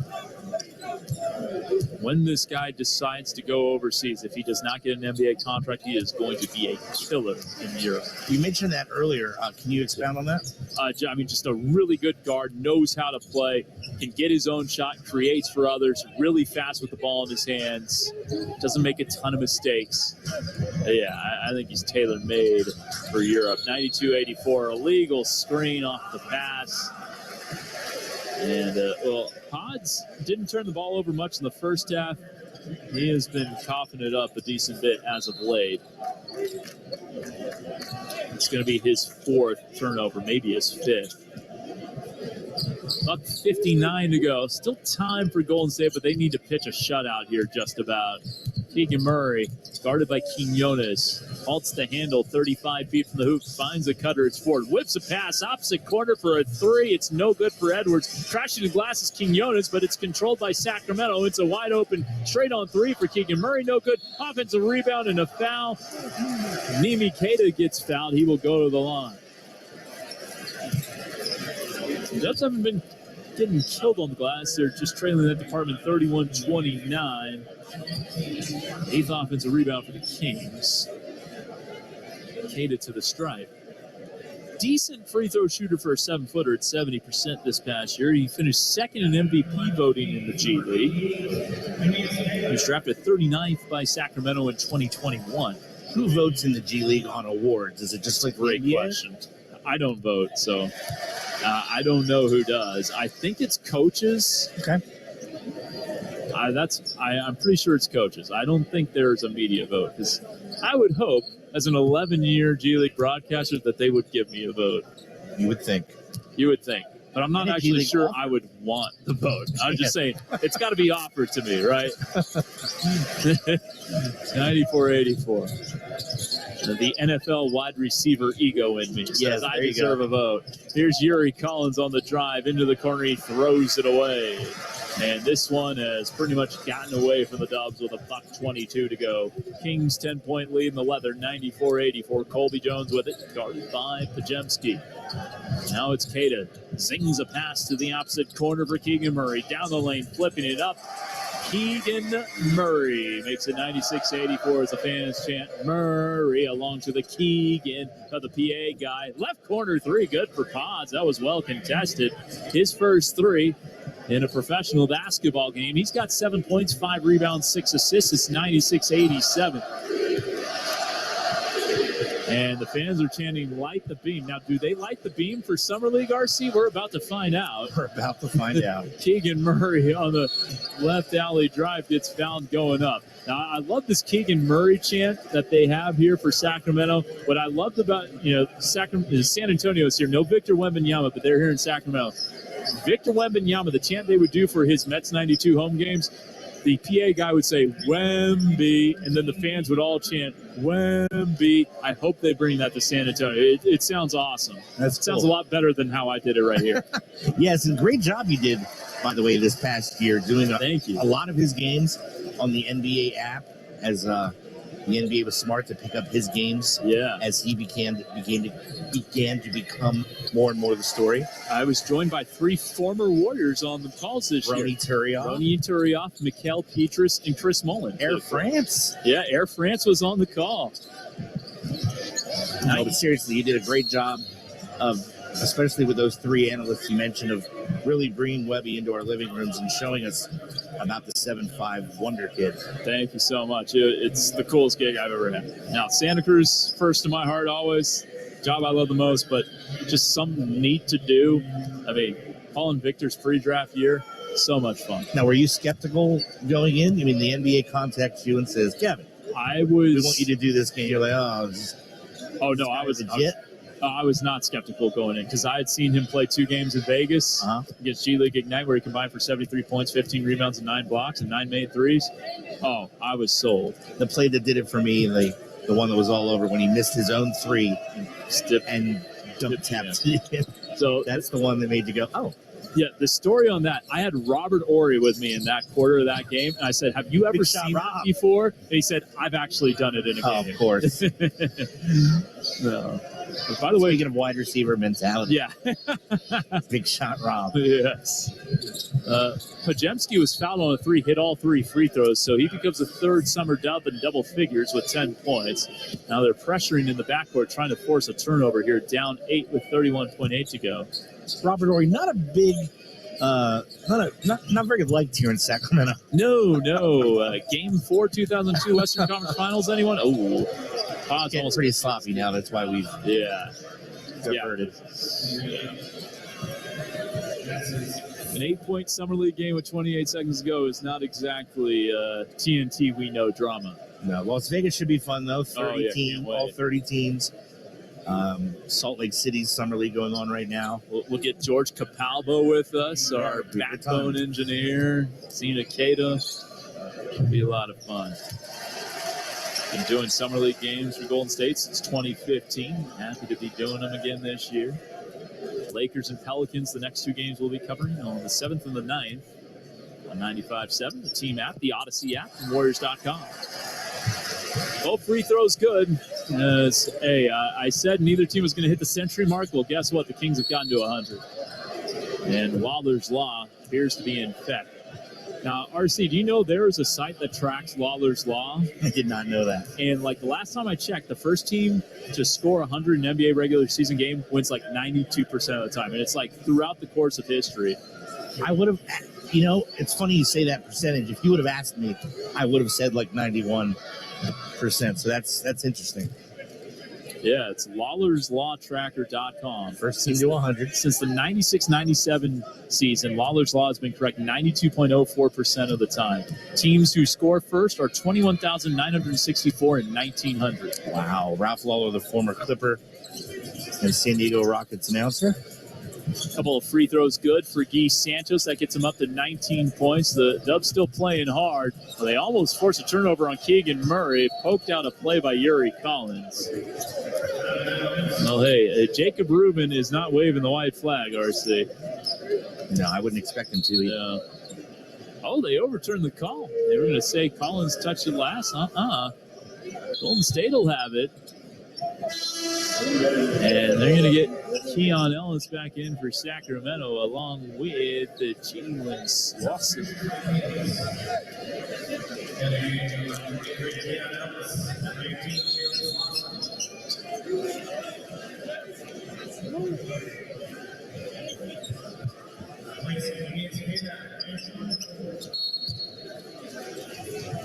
When this guy decides to go overseas, if he does not get an NBA contract, he is going to be a killer in Europe.
You mentioned that earlier. Can you expound on that?
Just a really good guard, knows how to play, can get his own shot, creates for others, really fast with the ball in his hands, doesn't make a ton of mistakes. I think he's tailor-made for Europe. 92-84, illegal screen off the pass. And, Pods didn't turn the ball over much in the first half. He has been coughing it up a decent bit as of late. It's going to be his 4th turnover, maybe his 5th. About 59 to go. Still time for Golden State, but they need to pitch a shutout here just about. Keegan Murray, guarded by Quinones. Halts the handle, 35 feet from the hoop, finds a cutter, it's Ford. Whips a pass, opposite corner for a 3. It's no good for Edwards. Crashing the glass is Quinones, but it's controlled by Sacramento. It's a wide open, straight on 3 for Keegan Murray, no good. Offensive rebound and a foul. Nimi Keita gets fouled. He will go to the line. The Dubs haven't been getting killed on the glass. They're just trailing that department 31-29. 8th offensive rebound for the Kings. Cada to the stripe. Decent free throw shooter for a 7-footer at 70% this past year. He finished second in MVP voting in the G League. He was drafted 39th by Sacramento in 2021.
Who votes in the G League on awards? Is it just like
Great question. I don't vote, so I don't know who does. I think it's coaches.
Okay.
I'm pretty sure it's coaches. I don't think there's a media vote, because I would hope, as an 11-year G League broadcaster, that they would give me a vote.
You would think.
You would think. But I'm not actually sure I would want the vote. I'm just saying, it's got to be offered to me, right? 94-84. The NFL wide receiver ego in me says I deserve a vote. Here's Yuri Collins on the drive into the corner. He throws it away. And this one has pretty much gotten away from the Dubs with a $1:22 to go. Kings 10-point lead in the leather, 94-84. Colby Jones with it, guarded by Pajemski. Now it's Cada. Sings a pass to the opposite corner for Keegan Murray. Down the lane, flipping it up. Keegan Murray makes it 96-84 as the fans chant Murray along to the Keegan of the PA guy. Left corner three, good for Pods. That was well contested. His first three in a professional basketball game. He's got 7 points, 5 rebounds, 6 assists. It's 96-87. And the fans are chanting, light the beam. Now, do they light the beam for Summer League, RC? We're about to find out.
We're about to find out.
Keegan Murray on the left alley drive gets found going up. Now, I love this Keegan Murray chant that they have here for Sacramento. What I loved about, San Antonio is here. No Victor Wembanyama, but they're here in Sacramento. Victor Wembanyama, the chant they would do for his Mets 92 home games, the PA guy would say, Wemby, and then the fans would all chant, Wemby. I hope they bring that to San Antonio. It sounds awesome. It sounds a lot better than how I did it right here.
Yes, and great job you did, by the way, this past year, doing a lot of his games on the NBA app, as the NBA was smart to pick up his games as he began to become more and more the story.
I was joined by 3 former Warriors on the calls this year. Ronnie Turioff, Mikael Petrus, and Chris Mullen.
Air France.
Yeah, Air France was on the call.
No, but seriously, you did a great job of, especially with those 3 analysts you mentioned, of really bringing Webby into our living rooms and showing us about the 7'5" Wonder Kid.
Thank you so much. It's the coolest gig I've ever had. Now, Santa Cruz, first in my heart always. Job I love the most, but just something neat to do. I mean, calling Victor's pre-draft year, so much fun.
Now, were you skeptical going in? I mean, the NBA contacts you and says, Kevin,
we want
you to do this game. You're like,
I was not skeptical going in, because I had seen him play 2 games in Vegas against G League Ignite, where he combined for 73 points, 15 rebounds, and 9 blocks, and 9 made threes. Oh, I was sold.
The play that did it for me, the one that was all over when he missed his own 3 and dump tapped it.
So
that's the one that made you go, oh.
Yeah, the story on that, I had Robert Ory with me in that quarter of that game, and I said, have you ever seen that before? And he said, I've actually done it in a game.
Of course.
No. But by the way,
speaking of wide receiver mentality.
Yeah.
Big shot Rob.
Yes. Pajemski was fouled on a 3, hit all 3 free throws, so he becomes the 3rd summer dub in double figures with 10 points. Now they're pressuring in the backcourt, trying to force a turnover here, down 8 with 31.8 to go.
Robert Ory, not a big, not very liked here in Sacramento.
No. Game 4, 2002 Western Conference Finals, anyone? Oh,
Pod's almost pretty sloppy now. That's why we've diverted.
An 8-point Summer League game with 28 seconds to go is not exactly TNT we know drama.
No, Las Vegas should be fun, though. 30 teams, all 30 teams. Salt Lake City's Summer League going on right now.
We'll get George Capalbo with us, our backbone engineer, Zena Cada. It'll be a lot of fun. Been doing Summer League games for Golden State since 2015. Happy to be doing them again this year. Lakers and Pelicans, the next 2 games we'll be covering on the 7th and the 9th on 95.7, the team app, the Odyssey app, and Warriors.com. Both free throws good. I said neither team was going to hit the century mark. Well, guess what? The Kings have gotten to 100. And Wilder's Law appears to be in effect. Now, RC, do you know there is a site that tracks Lawler's Law?
I did not know that.
And like the last time I checked, the first team to score 100 in an NBA regular season game wins like 92% of the time. And it's like throughout the course of history.
I would have, it's funny you say that percentage. If you would have asked me, I would have said like 91%. So that's interesting.
Yeah, it's LawlersLawTracker.com.
First team to 100.
Since the 96-97 season, Lawler's Law has been correct 92.04% of the time. Teams who score first are 21,964 in 1900.
Wow. Ralph Lawler, the former Clipper and San Diego Rockets announcer.
A couple of free throws good for Guy Santos. That gets him up to 19 points. The Dubs still playing hard. Well, they almost forced a turnover on Keegan Murray. Poked out a play by Yuri Collins. Well, hey, Jacob Rubin is not waving the white flag, RC.
No, I wouldn't expect him to.
Yeah. Oh, they overturned the call. They were going to say Collins touched it last. Golden State will have it. And they're going to get Keon Ellis back in for Sacramento along with the Jalen Slauson.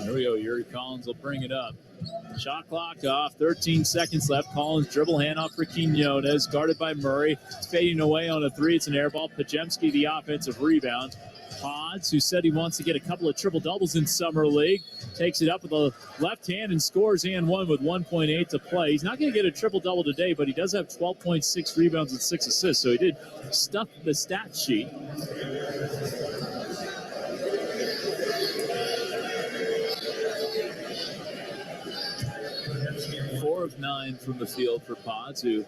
There we go. Yuri Collins will bring it up. Shot clock off. 13 seconds left. Collins dribble handoff for Quinones. Guarded by Murray. It's fading away on a three. It's an air ball. Pajemski, the offensive rebound. Pods, who said he wants to get a couple of triple doubles in Summer League, takes it up with the left hand and scores and one with 1.8 to play. He's not going to get a triple double today, but he does have 12.6 rebounds and 6 assists. So he did stuff the stat sheet. Four of 9 from the field for Pods, who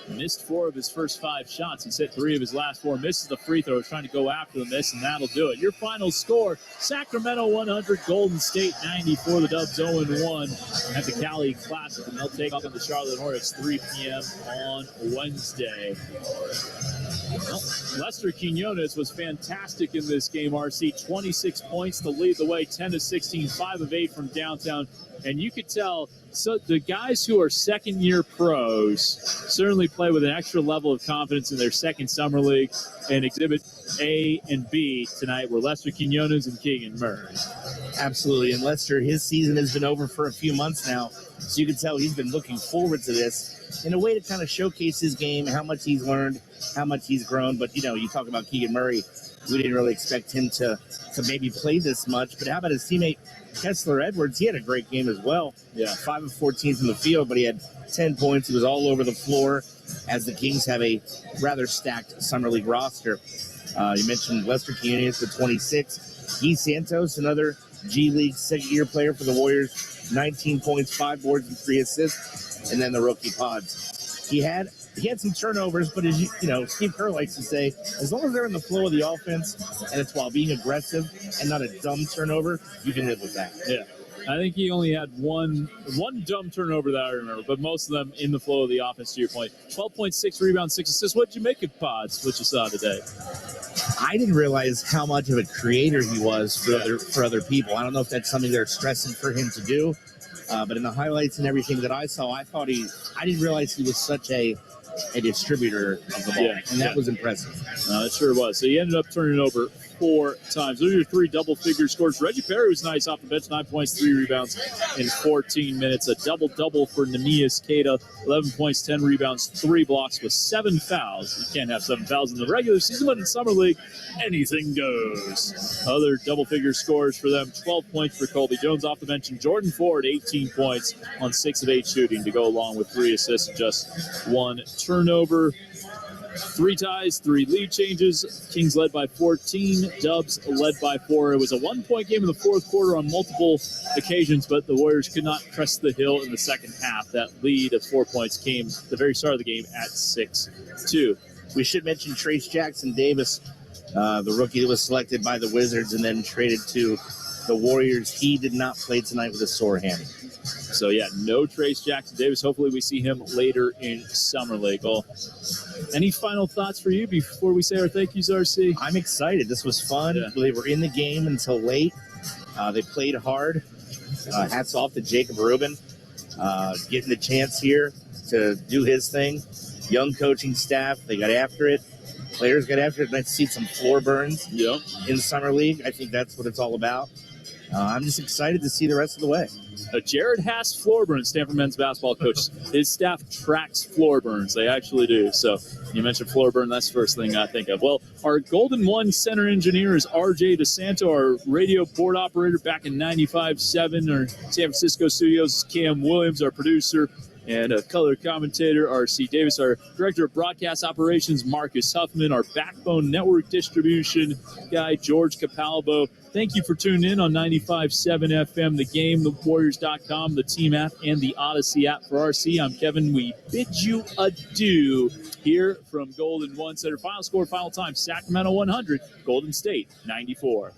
missed 4 of his first 5 shots. He's hit 3 of his last 4. Misses the free throw. He's trying to go after the miss, and that'll do it. Your final score, Sacramento 100, Golden State 94. The Dubs 0-1 at the Cali Classic, and they'll take on the Charlotte Hornets 3 p.m. on Wednesday. Well, Lester Quinones was fantastic in this game, RC. 26 points to lead the way, 10 to 16, 5 of 8 from downtown. And you could tell, so the guys who are second-year pros certainly play with an extra level of confidence in their second summer league. And Exhibit A and B tonight were Lester Quinones and Keegan Murray.
Absolutely. And Lester, his season has been over for a few months now. So you can tell he's been looking forward to this in a way to kind of showcase his game, how much he's learned, how much he's grown. But, you talk about Keegan Murray. We didn't really expect him to maybe play this much. But how about his teammate, Kessler Edwards? He had a great game as well.
Yeah.
5 of 14 from the field, but he had 10 points. He was all over the floor as the Kings have a rather stacked Summer League roster. You mentioned Lester Quinones with 26. Guy Santos, another G League second-year player for the Warriors, 19 points, 5 boards, and 3 assists. And then the rookie Pods. He had some turnovers, but as Steve Kerr likes to say, as long as they're in the flow of the offense and it's while being aggressive and not a dumb turnover, you can live with that.
Yeah. I think he only had one dumb turnover that I remember, but most of them in the flow of the offense, to your point. 12.6 rebounds, 6 assists. What did you make of Pods, what you saw today?
I didn't realize how much of a creator he was for other people. I don't know if that's something they're stressing for him to do, but in the highlights and everything that I saw, I didn't realize he was such a distributor of the ball, and that was impressive.
It sure was. So he ended up turning it over 4 times. Those are your 3 double-figure scores. Reggie Perry was nice off the bench, 9 points, 3 rebounds in 14 minutes. A double-double for Neemias Queta, 11 points, 10 rebounds, 3 blocks with 7 fouls. You can't have 7 fouls in the regular season, but in Summer League, anything goes. Other double-figure scores for them, 12 points for Colby Jones off the bench, and Jordan Ford, 18 points on 6 of 8 shooting to go along with 3 assists and just 1 turnover. 3 ties, 3 lead changes. Kings led by 14. Dubs led by 4. It was a 1-point game in the fourth quarter on multiple occasions, but the Warriors could not crest the hill in the second half. That lead of 4 points came at the very start of the game at 6-2.
We should mention Trace Jackson Davis, the rookie that was selected by the Wizards and then traded to the Warriors. He did not play tonight with a sore hammy.
So, no Trace Jackson Davis. Hopefully we see him later in Summer League. Well, Any final thoughts for you before we say our thank yous, RC?
I'm excited. This was fun. Yeah. They were in the game until late. They played hard. Hats off to Jacob Rubin getting the chance here to do his thing. Young coaching staff, they got after it. Players got after it. Nice to see some floor burns in Summer League. I think that's what it's all about. I'm just excited to see the rest of the way.
Jared Haas Floorburn, Stanford men's basketball coach. His staff tracks floor burns. They actually do. So you mentioned floor burn. That's the first thing I think of. Well, our Golden One center engineer is RJ DeSanto. Our radio board operator back in 95.7. Our San Francisco studios is Cam Williams, our producer. And color commentator, R.C. Davis. Our director of broadcast operations, Marcus Huffman. Our backbone network distribution guy, George Capalbo. Thank you for tuning in on 95.7 FM, The Game, TheWarriors.com, the Team app, and the Odyssey app. For RC, I'm Kevin. We bid you adieu here from Golden One Center. Final score, final time, Sacramento 100, Golden State 94.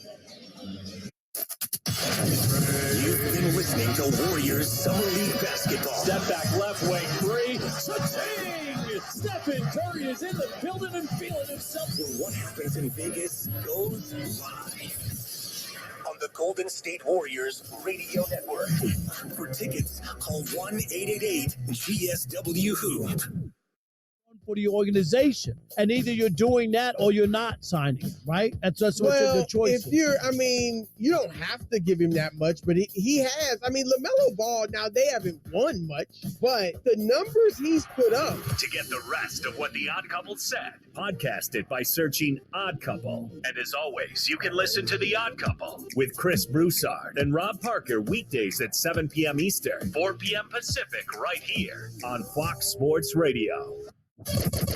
You've been listening to Warriors Summer League Basketball.
Step back left wing three. Cha-ching! Stephen Curry is in the building and feeling himself.
Where what happens in Vegas goes live on the Golden State Warriors Radio Network. For tickets, call 1-888-GSW-HOOP.
For the organization, and either you're doing that or you're not signing, right? That's what the choice
if you're, I mean, you don't have to give him that much, but he has. I mean, LaMelo Ball, now they haven't won much, but the numbers he's put up.
To get the rest of what The Odd Couple said, podcast it by searching Odd Couple. And as always, you can listen to The Odd Couple with Chris Broussard and Rob Parker weekdays at 7 p.m. Eastern, 4 p.m. Pacific, right here on Fox Sports Radio.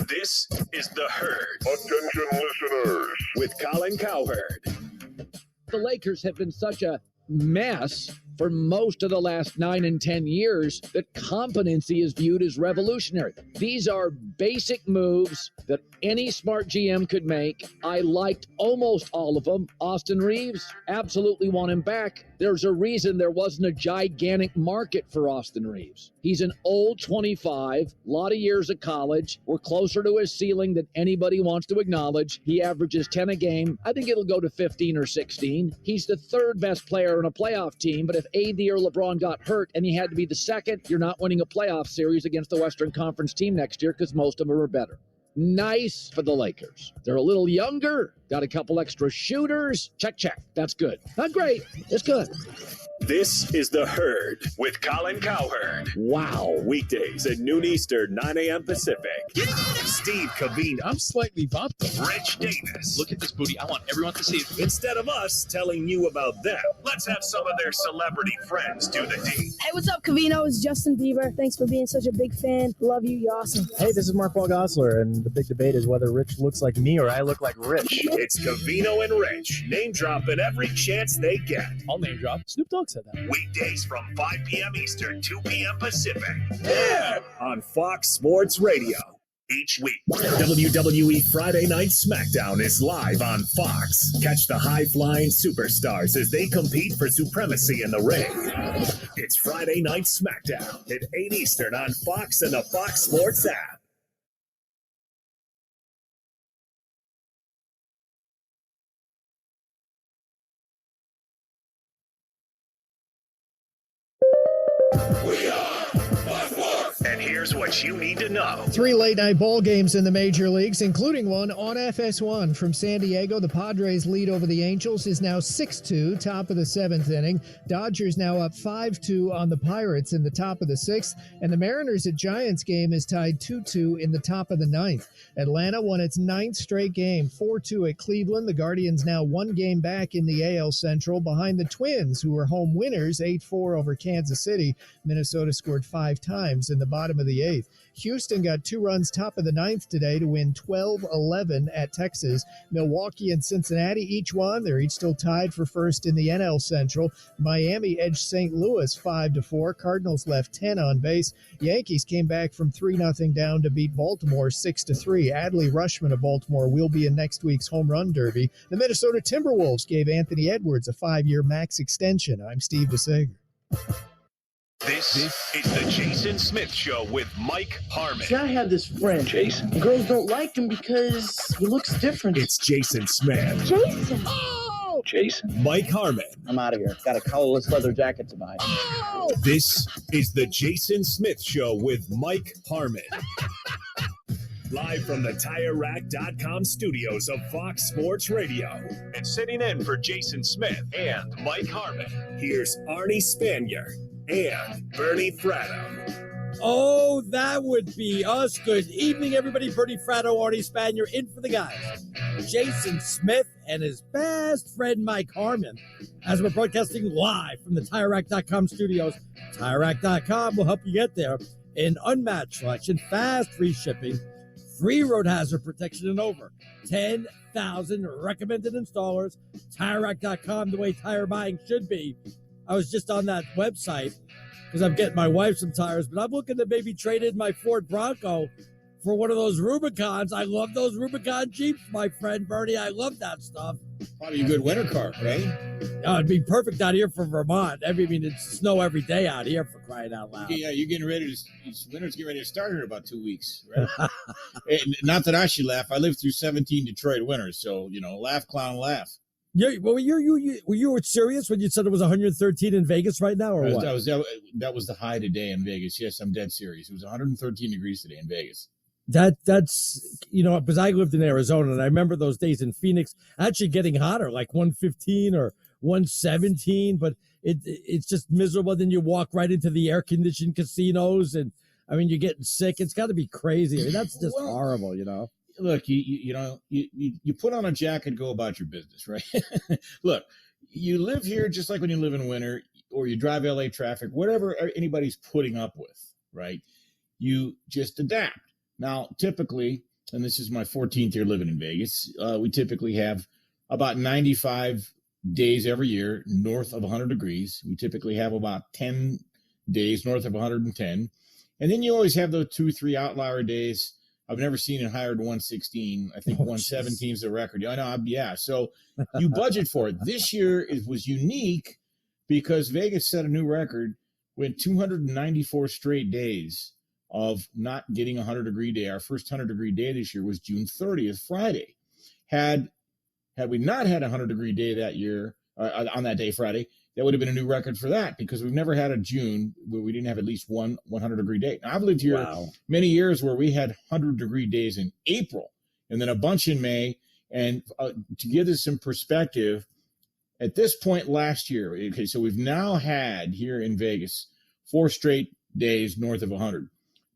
This is The Herd.
Attention listeners.
With Colin Cowherd.
The Lakers have been such a mess for most of the last 9 and 10 years that competency is viewed as revolutionary. These are basic moves that any smart GM could make. I liked almost all of them. Austin Reeves, absolutely want him back. There's a reason there wasn't a gigantic market for Austin Reeves. He's an old 25, a lot of years at college. We're closer to his ceiling than anybody wants to acknowledge. He averages 10 a game. I think it'll go to 15 or 16. He's the third best player on a playoff team, but if AD or LeBron got hurt and he had to be the second, you're not winning a playoff series against the Western Conference team next year because most of them are better. Nice for the Lakers. They're a little younger, got a couple extra shooters. Check. That's good. Not great. It's good.
This is The Herd with Colin Cowherd.
Wow.
Weekdays at noon Eastern, 9 a.m. Pacific. Steve Cavina.
I'm slightly bumped.
Rich Davis.
Look at this booty. I want everyone to see it.
Instead of us telling you about them, let's have some of their celebrity friends do the deed.
Hey, what's up, Cavino? It's Justin Bieber. Thanks for being such a big fan. Love you. You're awesome.
Hey, this is Mark Paul Gosselaar, and the big debate is whether Rich looks like me or I look like Rich.
It's Cavino and Rich, name dropping every chance they get.
I'll name drop. Snoop Dogg said that.
Weekdays from 5 p.m. Eastern, 2 p.m. Pacific. Yeah! On Fox Sports Radio. Each week, WWE Friday Night SmackDown is live on Fox. Catch the high-flying superstars as they compete for supremacy in the ring. It's Friday Night SmackDown at 8 Eastern on Fox and the Fox Sports app. And here's what you need to know.
3 late-night bowl games in the major leagues, including one on FS1 from San Diego. The Padres' lead over the Angels is now 6-2, top of the 7th inning. Dodgers now up 5-2 on the Pirates in the top of the 6th. And the Mariners at Giants game is tied 2-2 in the top of the 9th. Atlanta won its 9th straight game, 4-2 at Cleveland. The Guardians now 1 game back in the AL Central behind the Twins, who were home winners, 8-4 over Kansas City. Minnesota scored 5 times in the bottom of the 8th. Houston got 2 runs top of the 9th today to win 12-11 at Texas. Milwaukee and Cincinnati each won. They're each still tied for first in the NL Central. Miami edged St. Louis 5-4. Cardinals left 10 on base. Yankees came back from 3-0 down to beat Baltimore 6-3. Adley Rutschman of Baltimore will be in next week's home run derby. The Minnesota Timberwolves gave Anthony Edwards a 5-year max extension. I'm Steve DeSager.
This is the Jason Smith Show with Mike Harmon.
See, I have this friend, Jason. Girls don't like him because he looks different.
It's Jason Smith.
Jason! Oh!
Jason. Mike Harmon.
I'm out of here. Got a collarless leather jacket to buy.
Oh! This is the Jason Smith Show with Mike Harmon. Live from the TireRack.com studios of Fox Sports Radio. And sitting in for Jason Smith and Mike Harmon, here's Arnie Spanier and Bernie Fratto.
Oh, that would be us. Good evening, everybody. Bernie Fratto, Artie Spanier, in for the guys. Jason Smith and his best friend, Mike Harmon, as we're broadcasting live from the TireRack.com studios. TireRack.com will help you get there. In unmatched selection, fast free shipping, free road hazard protection, and over 10,000 recommended installers. TireRack.com, the way tire buying should be. I was just on that website because I'm getting my wife some tires, but I'm looking to maybe trade in my Ford Bronco for one of those Rubicons. I love those Rubicon Jeeps, my friend Bernie. I love that stuff.
Probably a good winter car, right?
It'd be perfect out here for Vermont. I mean, it's snow every day out here, for crying out loud.
Yeah, you're getting ready to, winter's getting ready to start in about 2 weeks, right? Not that I should laugh. I lived through 17 Detroit winters, so, laugh, clown, laugh.
Yeah, well, you were serious when you said it was 113 in Vegas right now, or what?
That was the high today in Vegas. Yes, I'm dead serious. It was 113 degrees today in Vegas.
That's because I lived in Arizona, and I remember those days in Phoenix actually getting hotter, like 115 or 117, but it's just miserable. Then you walk right into the air-conditioned casinos, and, I mean, you're getting sick. It's got to be crazy. I mean, that's just horrible,
Look, you put on a jacket, go about your business, right? Look, you live here just like when you live in winter, or you drive LA traffic, whatever anybody's putting up with, right? You just adapt. Now, typically, and this is my 14th year living in Vegas, we typically have about 95 days every year north of 100 degrees. We typically have about 10 days north of 110. And then you always have those 2-3 outlier days. I've never seen it higher than 116. I think 117 is the record. I know. Yeah. So you budget for it. This year was unique because Vegas set a new record with 294 straight days of not getting a 100-degree day. Our first 100-degree day this year was June 30th, Friday. Had we not had a 100-degree day that year, on that day, Friday, that would have been a new record for that, because we've never had a June where we didn't have at least one 100-degree day. Now, I've lived here many years where we had 100-degree days in April and then a bunch in May. And to give this some perspective, at this point last year, okay, so we've now had here in Vegas 4 straight days north of 100.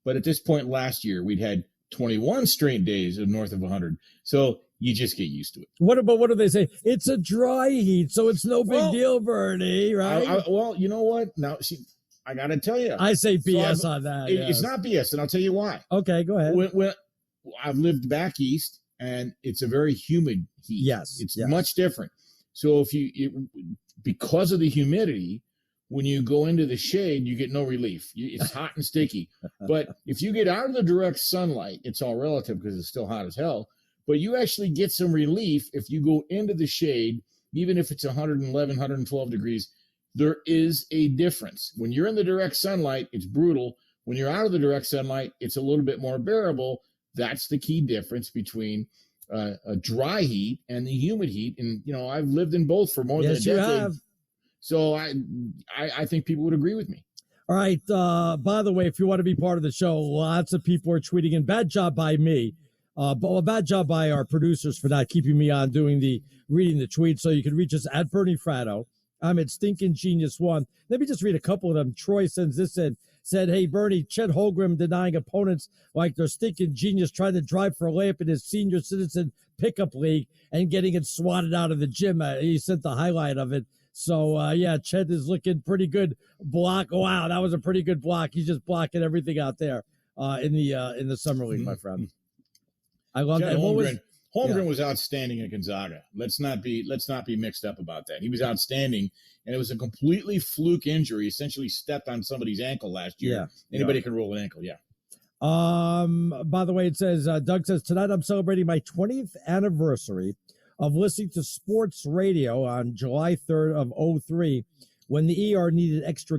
But at this point last year, we'd had 21 straight days of north of 100. So you just get used to it.
What do they say? It's a dry heat, so it's no big deal, Bernie, right?
Well, you know what? Now, see, I got to tell you.
I say BS on that.
It's not BS, and I'll tell you why.
Okay, go ahead.
When I've lived back east, and it's a very humid heat.
Yes.
It's much different. So because of the humidity, when you go into the shade, you get no relief. It's hot and sticky. But if you get out of the direct sunlight, it's all relative because it's still hot as hell. But you actually get some relief if you go into the shade, even if it's 111, 112 degrees. There is a difference. When you're in the direct sunlight, it's brutal. When you're out of the direct sunlight, it's a little bit more bearable. That's the key difference between a dry heat and the humid heat. And, I've lived in both for more than a decade.
Yes, you have.
So I think people would agree with me.
All right. By the way, if you want to be part of the show, lots of people are tweeting in. Bad job by me. But a bad job by our producers for not keeping me on reading the tweets. So you can reach us at Bernie Fratto. I'm at Stinking Genius 1. Let me just read a couple of them. Troy sends this in. Said, hey, Bernie, Chet Holmgren denying opponents like they're stinking genius trying to drive for a layup in his senior citizen pickup league and getting it swatted out of the gym. He sent the highlight of it. So, Chet is looking pretty good block. Wow, that was a pretty good block. He's just blocking everything out there in the summer league, my friend. I love that.
Holmgren was outstanding at Gonzaga. Let's not be mixed up about that. He was outstanding, and it was a completely fluke injury. Essentially stepped on somebody's ankle last year.
Yeah.
Anybody can roll an ankle, yeah.
By the way, it says, Doug says, tonight I'm celebrating my 20th anniversary of listening to sports radio on July 3rd of 2003 when the ER needed extra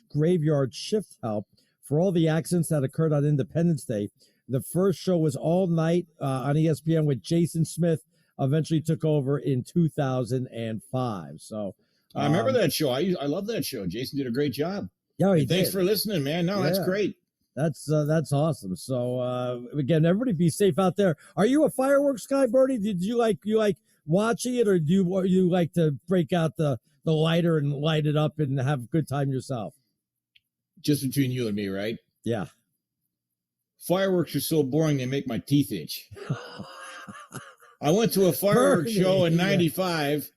graveyard shift help for all the accidents that occurred on Independence Day. The first show was all night on ESPN with Jason Smith. Eventually took over in 2005. So
I remember that show. I love that show. Jason did a great job.
Yeah, he
thanks
did.
for listening, man. No, that's great.
That's awesome. So again, everybody be safe out there. Are you a fireworks guy, Bernie? Did you like watching it, or do you like to break out the lighter and light it up and have a good time yourself?
Just between you and me, right?
Yeah.
Fireworks are so boring they make my teeth itch. I went to a fireworks show in 95,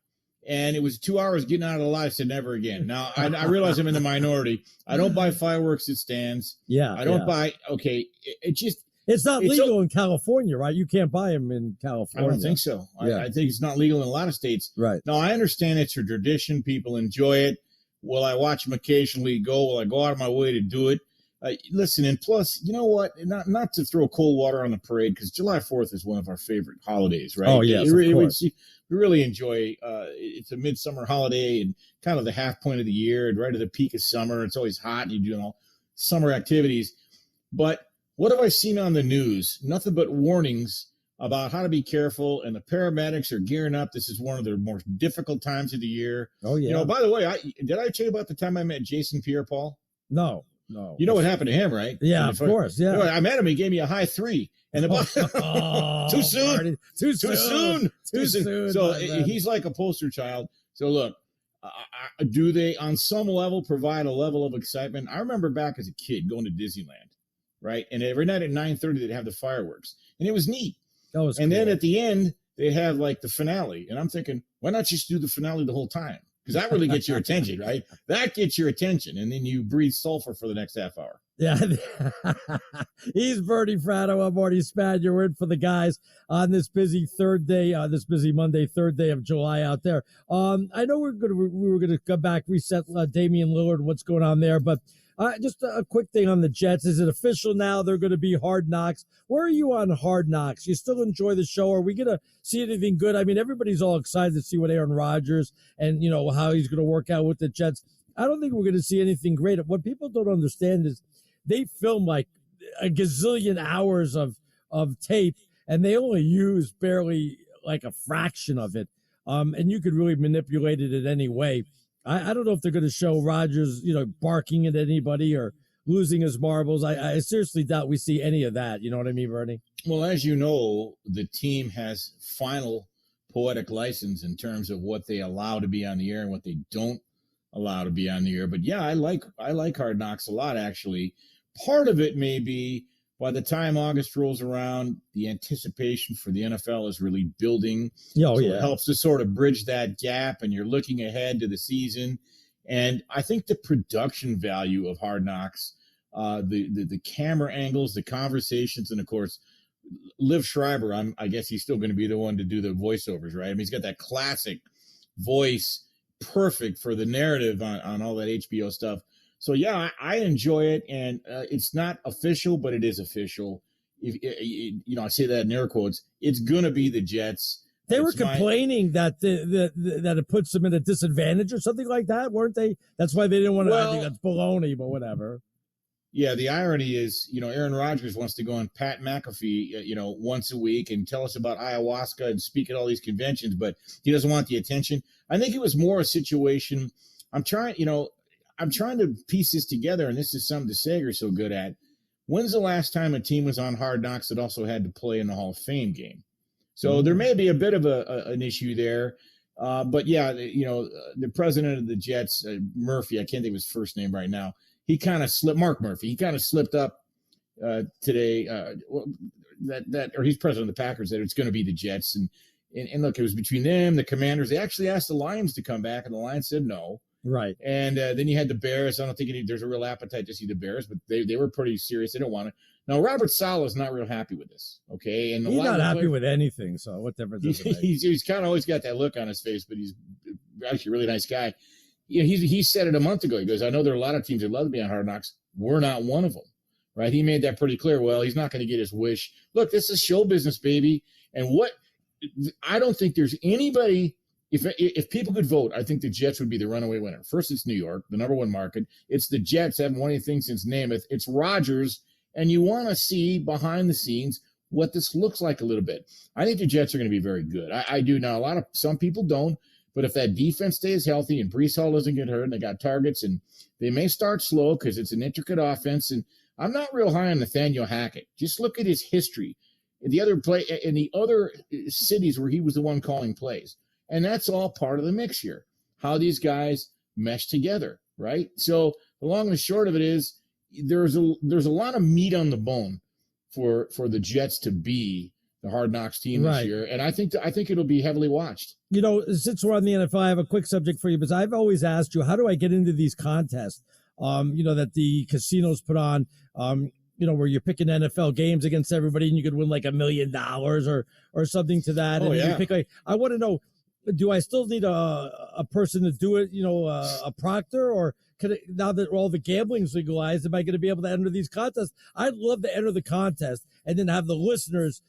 and it was 2 hours getting out of the lot. I said, never again. Now, I realize I'm in the minority. I don't buy fireworks at stands.
Yeah.
I don't buy, okay,
it's not legal in California, right? You can't buy them in California.
I don't think so.
Yeah.
I think it's not legal in a lot of states.
Right.
No, I understand it's a tradition. People enjoy it. Will I watch them occasionally go? Will I go out of my way to do it? Listen, and plus, you know what? Not to throw cold water on the parade, because July 4th is one of our favorite holidays, right?
Oh, yes, of course.
We really enjoy it's a midsummer holiday and kind of the half point of the year and right at the peak of summer. It's always hot and you're doing all summer activities. But what have I seen on the news? Nothing but warnings about how to be careful, and the paramedics are gearing up. This is one of their more difficult times of the year.
Oh, yeah.
You know, by the way, did I tell you about the time I met Jason Pierre-Paul?
No.
You know what happened to him, right?
Yeah, of course. Yeah.
I met him. He gave me a high 3. And about too soon.
Marty, too soon.
So he's like a poster child. So look, do they on some level provide a level of excitement? I remember back as a kid going to Disneyland, right? And every night at 9:30 they'd have the fireworks, and it was neat.
And
then at the end they'd have like the finale, and I'm thinking, why not just do the finale the whole time? Because that really gets your attention, right? That gets your attention, and then you breathe sulfur for the next half hour.
Yeah. He's Bernie Fratto. I'm Marty Spanier. We're in for the guys on this busy Monday, third day of July out there. I know we were gonna come back, reset Damian Lillard, what's going on there, but just a quick thing on the Jets. Is it official now? They're going to be Hard Knocks. Where are you on Hard Knocks? You still enjoy the show? Are we going to see anything good? I mean, everybody's all excited to see what Aaron Rodgers and, how he's going to work out with the Jets. I don't think we're going to see anything great. What people don't understand is they film like a gazillion hours of tape, and they only use barely like a fraction of it. And you could really manipulate it in any way. I don't know if they're going to show Rodgers, barking at anybody or losing his marbles. I seriously doubt we see any of that. You know what I mean, Bernie?
Well, as you know, the team has final poetic license in terms of what they allow to be on the air and what they don't allow to be on the air. But yeah, I like Hard Knocks a lot, actually. Part of it may be by the time August rolls around, the anticipation for the NFL is really building. It helps to sort of bridge that gap, and you're looking ahead to the season. And I think the production value of Hard Knocks, the camera angles, the conversations, and of course, Liv Schreiber, I guess he's still going to be the one to do the voiceovers, right? I mean, he's got that classic voice, perfect for the narrative on all that HBO stuff. So, yeah, I enjoy it, and it's not official, but it is official. I say that in air quotes. It's going to be the Jets.
They were complaining that that it puts them at a disadvantage or something like that, weren't they? That's why they didn't want to. I think that's baloney, but whatever.
Yeah, the irony is, Aaron Rodgers wants to go on Pat McAfee, once a week and tell us about ayahuasca and speak at all these conventions, but he doesn't want the attention. I think it was more a situation. I'm trying to piece this together, and this is something DeSager's so good at. When's the last time a team was on Hard Knocks that also had to play in the Hall of Fame game? So there may be a bit of an issue there. But, yeah, the president of the Jets, Murphy, I can't think of his first name right now, Mark Murphy, he kind of slipped up today or he's president of the Packers, that it's going to be the Jets. And look, it was between them, the Commanders. They actually asked the Lions to come back, and the Lions said no.
Right.
And then you had the Bears. I don't think there's a real appetite to see the Bears, but they were pretty serious. They don't want it. Now, Robert Saleh is not real happy with this, okay? And
he's not happy with anything, so what difference does it make?
He's kind of always got that look on his face, but he's actually a really nice guy. He said it a month ago. He goes, I know there are a lot of teams that love to be on Hard Knocks. We're not one of them, right? He made that pretty clear. Well, he's not going to get his wish. Look, this is show business, baby. And I don't think there's anybody if people could vote, I think the Jets would be the runaway winner. First, it's New York, the number one market. It's the Jets, haven't won anything since Namath. It's Rodgers, and you want to see behind the scenes what this looks like a little bit. I think the Jets are going to be very good. I do. Now, some people don't, but if that defense stays healthy and Breece Hall doesn't get hurt and they got targets, and they may start slow because it's an intricate offense, and I'm not real high on Nathaniel Hackett. Just look at his history in the other cities where he was the one calling plays. And that's all part of the mix here, how these guys mesh together, right? So the long and the short of it is there's a lot of meat on the bone for the Jets to be the Hard Knocks team this year, and I think it'll be heavily watched.
Since we're on the NFL, I have a quick subject for you because I've always asked you, how do I get into these contests? That the casinos put on. Where you're picking NFL games against everybody, and you could win like $1 million or something to that.
Oh,
and
yeah.
you pick I want to know. Do I still need a person to do it, a proctor, or now that all the gambling's legalized, am I going to be able to enter these contests? I'd love to enter the contest and then have the listeners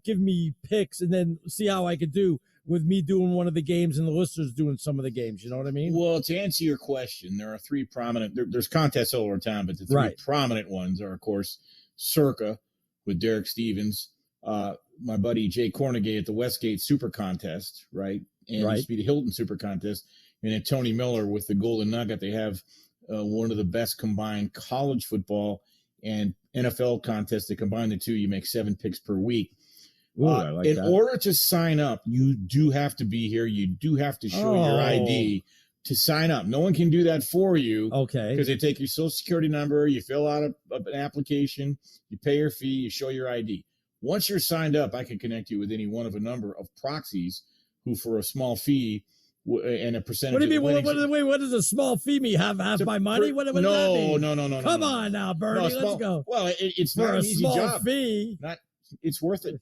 give me picks and then see how I could do with me doing one of the games and the listeners doing some of the games. You know what I mean?
Well, to answer your question, there are three prominent, there's contests all over town, but the three prominent ones are, of course, Circa with Derek Stevens, my buddy Jay Cornegay at the Westgate Super Contest, right? And it used to be the Hilton Super Contest, and then Tony Miller with the Golden Nugget. They have one of the best combined college football and NFL contests. They combine the two, you make 7 picks per week.
Ooh, I like
in
that.
order to sign up, you do have to be here. You do have to show your ID to sign up. No one can do that for you.
Okay.
Because they take your social security number, you fill out an application, you pay your fee, you show your ID. Once you're signed up, I can connect you with any one of a number of proxies who, for a small fee and a percentage.
What do you mean?
Wait,
what does a small fee mean? Have my money? What does that mean?
No.
Come on now, Bernie. Let's go.
Well, it's
for
not
a
an easy
small
job.
fee.
It's worth it.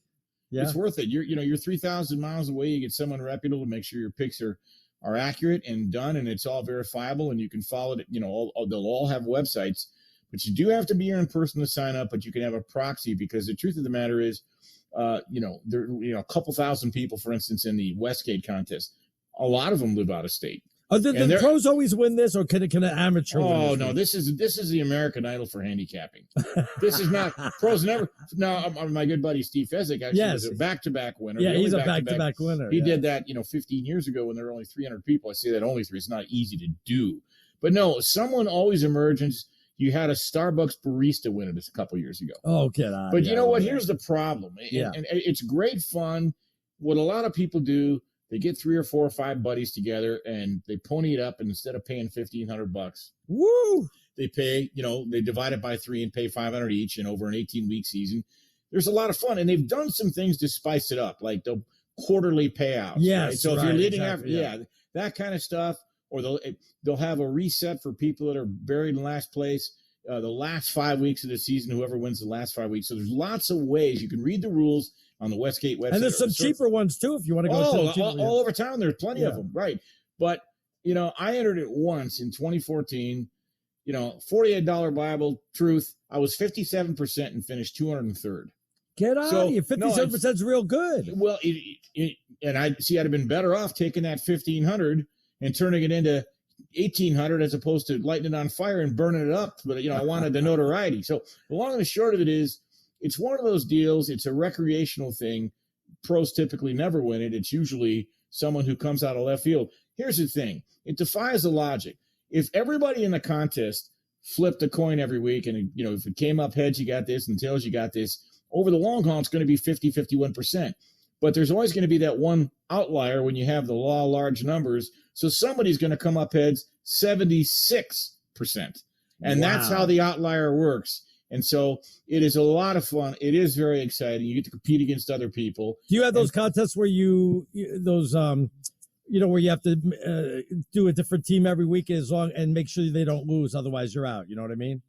Yeah.
It's worth it. You're 3,000 miles away. You get someone reputable to make sure your picks are accurate and done, and it's all verifiable, and you can follow it. They'll all have websites, but you do have to be here in person to sign up. But you can have a proxy, because the truth of the matter is, there a couple thousand people, for instance, in the Westgate contest. A lot of them live out of state.
The pros always win this, or can an amateur win this?
Oh, no, this is the American Idol for handicapping. This is not pros never. Now, my good buddy Steve Fezzik actually was a back-to-back winner.
Yeah, he's a back-to-back winner.
He did that, 15 years ago when there were only 300 people. I say that only 3. It's not easy to do. But no, someone always emerges. You had a Starbucks barista win it a couple years ago.
Oh, get on.
But you know what? Here's the problem. And it's great fun. What a lot of people do, they get 3 or 4 or 5 buddies together and they pony it up, and instead of paying $1,500,
woo,
they pay, they divide it by 3 and pay $500 each, and over an 18-week season, there's a lot of fun. And they've done some things to spice it up, like the quarterly payouts.
Yes.
Right? So if you're leading after, that kind of stuff, or they'll have a reset for people that are buried in last place, the last 5 weeks of the season, whoever wins the last 5 weeks. So there's lots of ways you can read the rules on the Westgate website.
And there's some cheaper ones too, if you want to go
all over town. There's plenty of them, right? But I entered it once in 2014. $48 Bible Truth. I was 57% and finished 203rd.
Get out of here! 57% is real good.
Well, and I'd have been better off taking that 1,500 and turning it into 1,800 as opposed to lighting it on fire and burning it up. But I wanted the notoriety. So the long and the short of it is, it's one of those deals. It's a recreational thing. Pros typically never win it. It's usually someone who comes out of left field. Here's the thing. It defies the logic. If everybody in the contest flipped a coin every week, and if it came up heads, you got this, and tails, you got this, over the long haul, it's going to be 50, 51%. But there's always going to be that one outlier when you have the law of large numbers. So somebody's going to come up heads 76%. And that's how the outlier works. And so it is a lot of fun. It is very exciting. You get to compete against other people.
Do you have those contests where where you have to do a different team every week and make sure they don't lose, otherwise you're out? You know what I mean?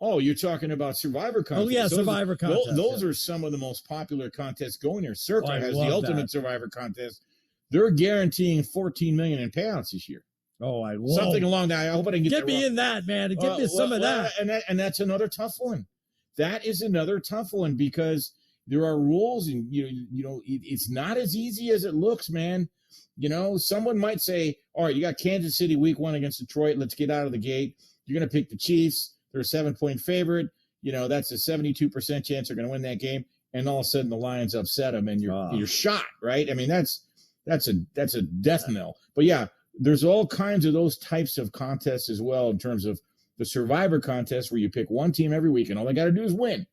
Oh, you're talking about Survivor contests.
Oh, yeah, Survivor contests.
Those are some of the most popular contests going here. Circa has the Ultimate Survivor contest. They're guaranteeing $14 million in payouts this year.
Oh, I love
something along that. I hope I can get
me in that, man. Get me some of that.
And that's another tough one. That is another tough one, because there are rules, and it's not as easy as it looks, man. Someone might say, all right, you got Kansas City week 1 against Detroit. Let's get out of the gate. You're going to pick the Chiefs. They're a 7-point favorite. That's a 72% chance they're going to win that game. And all of a sudden the Lions upset them and you're shot, right? I mean, that's a death knell. But yeah, there's all kinds of those types of contests as well, in terms of the Survivor contest, where you pick one team every week and all they got to do is win.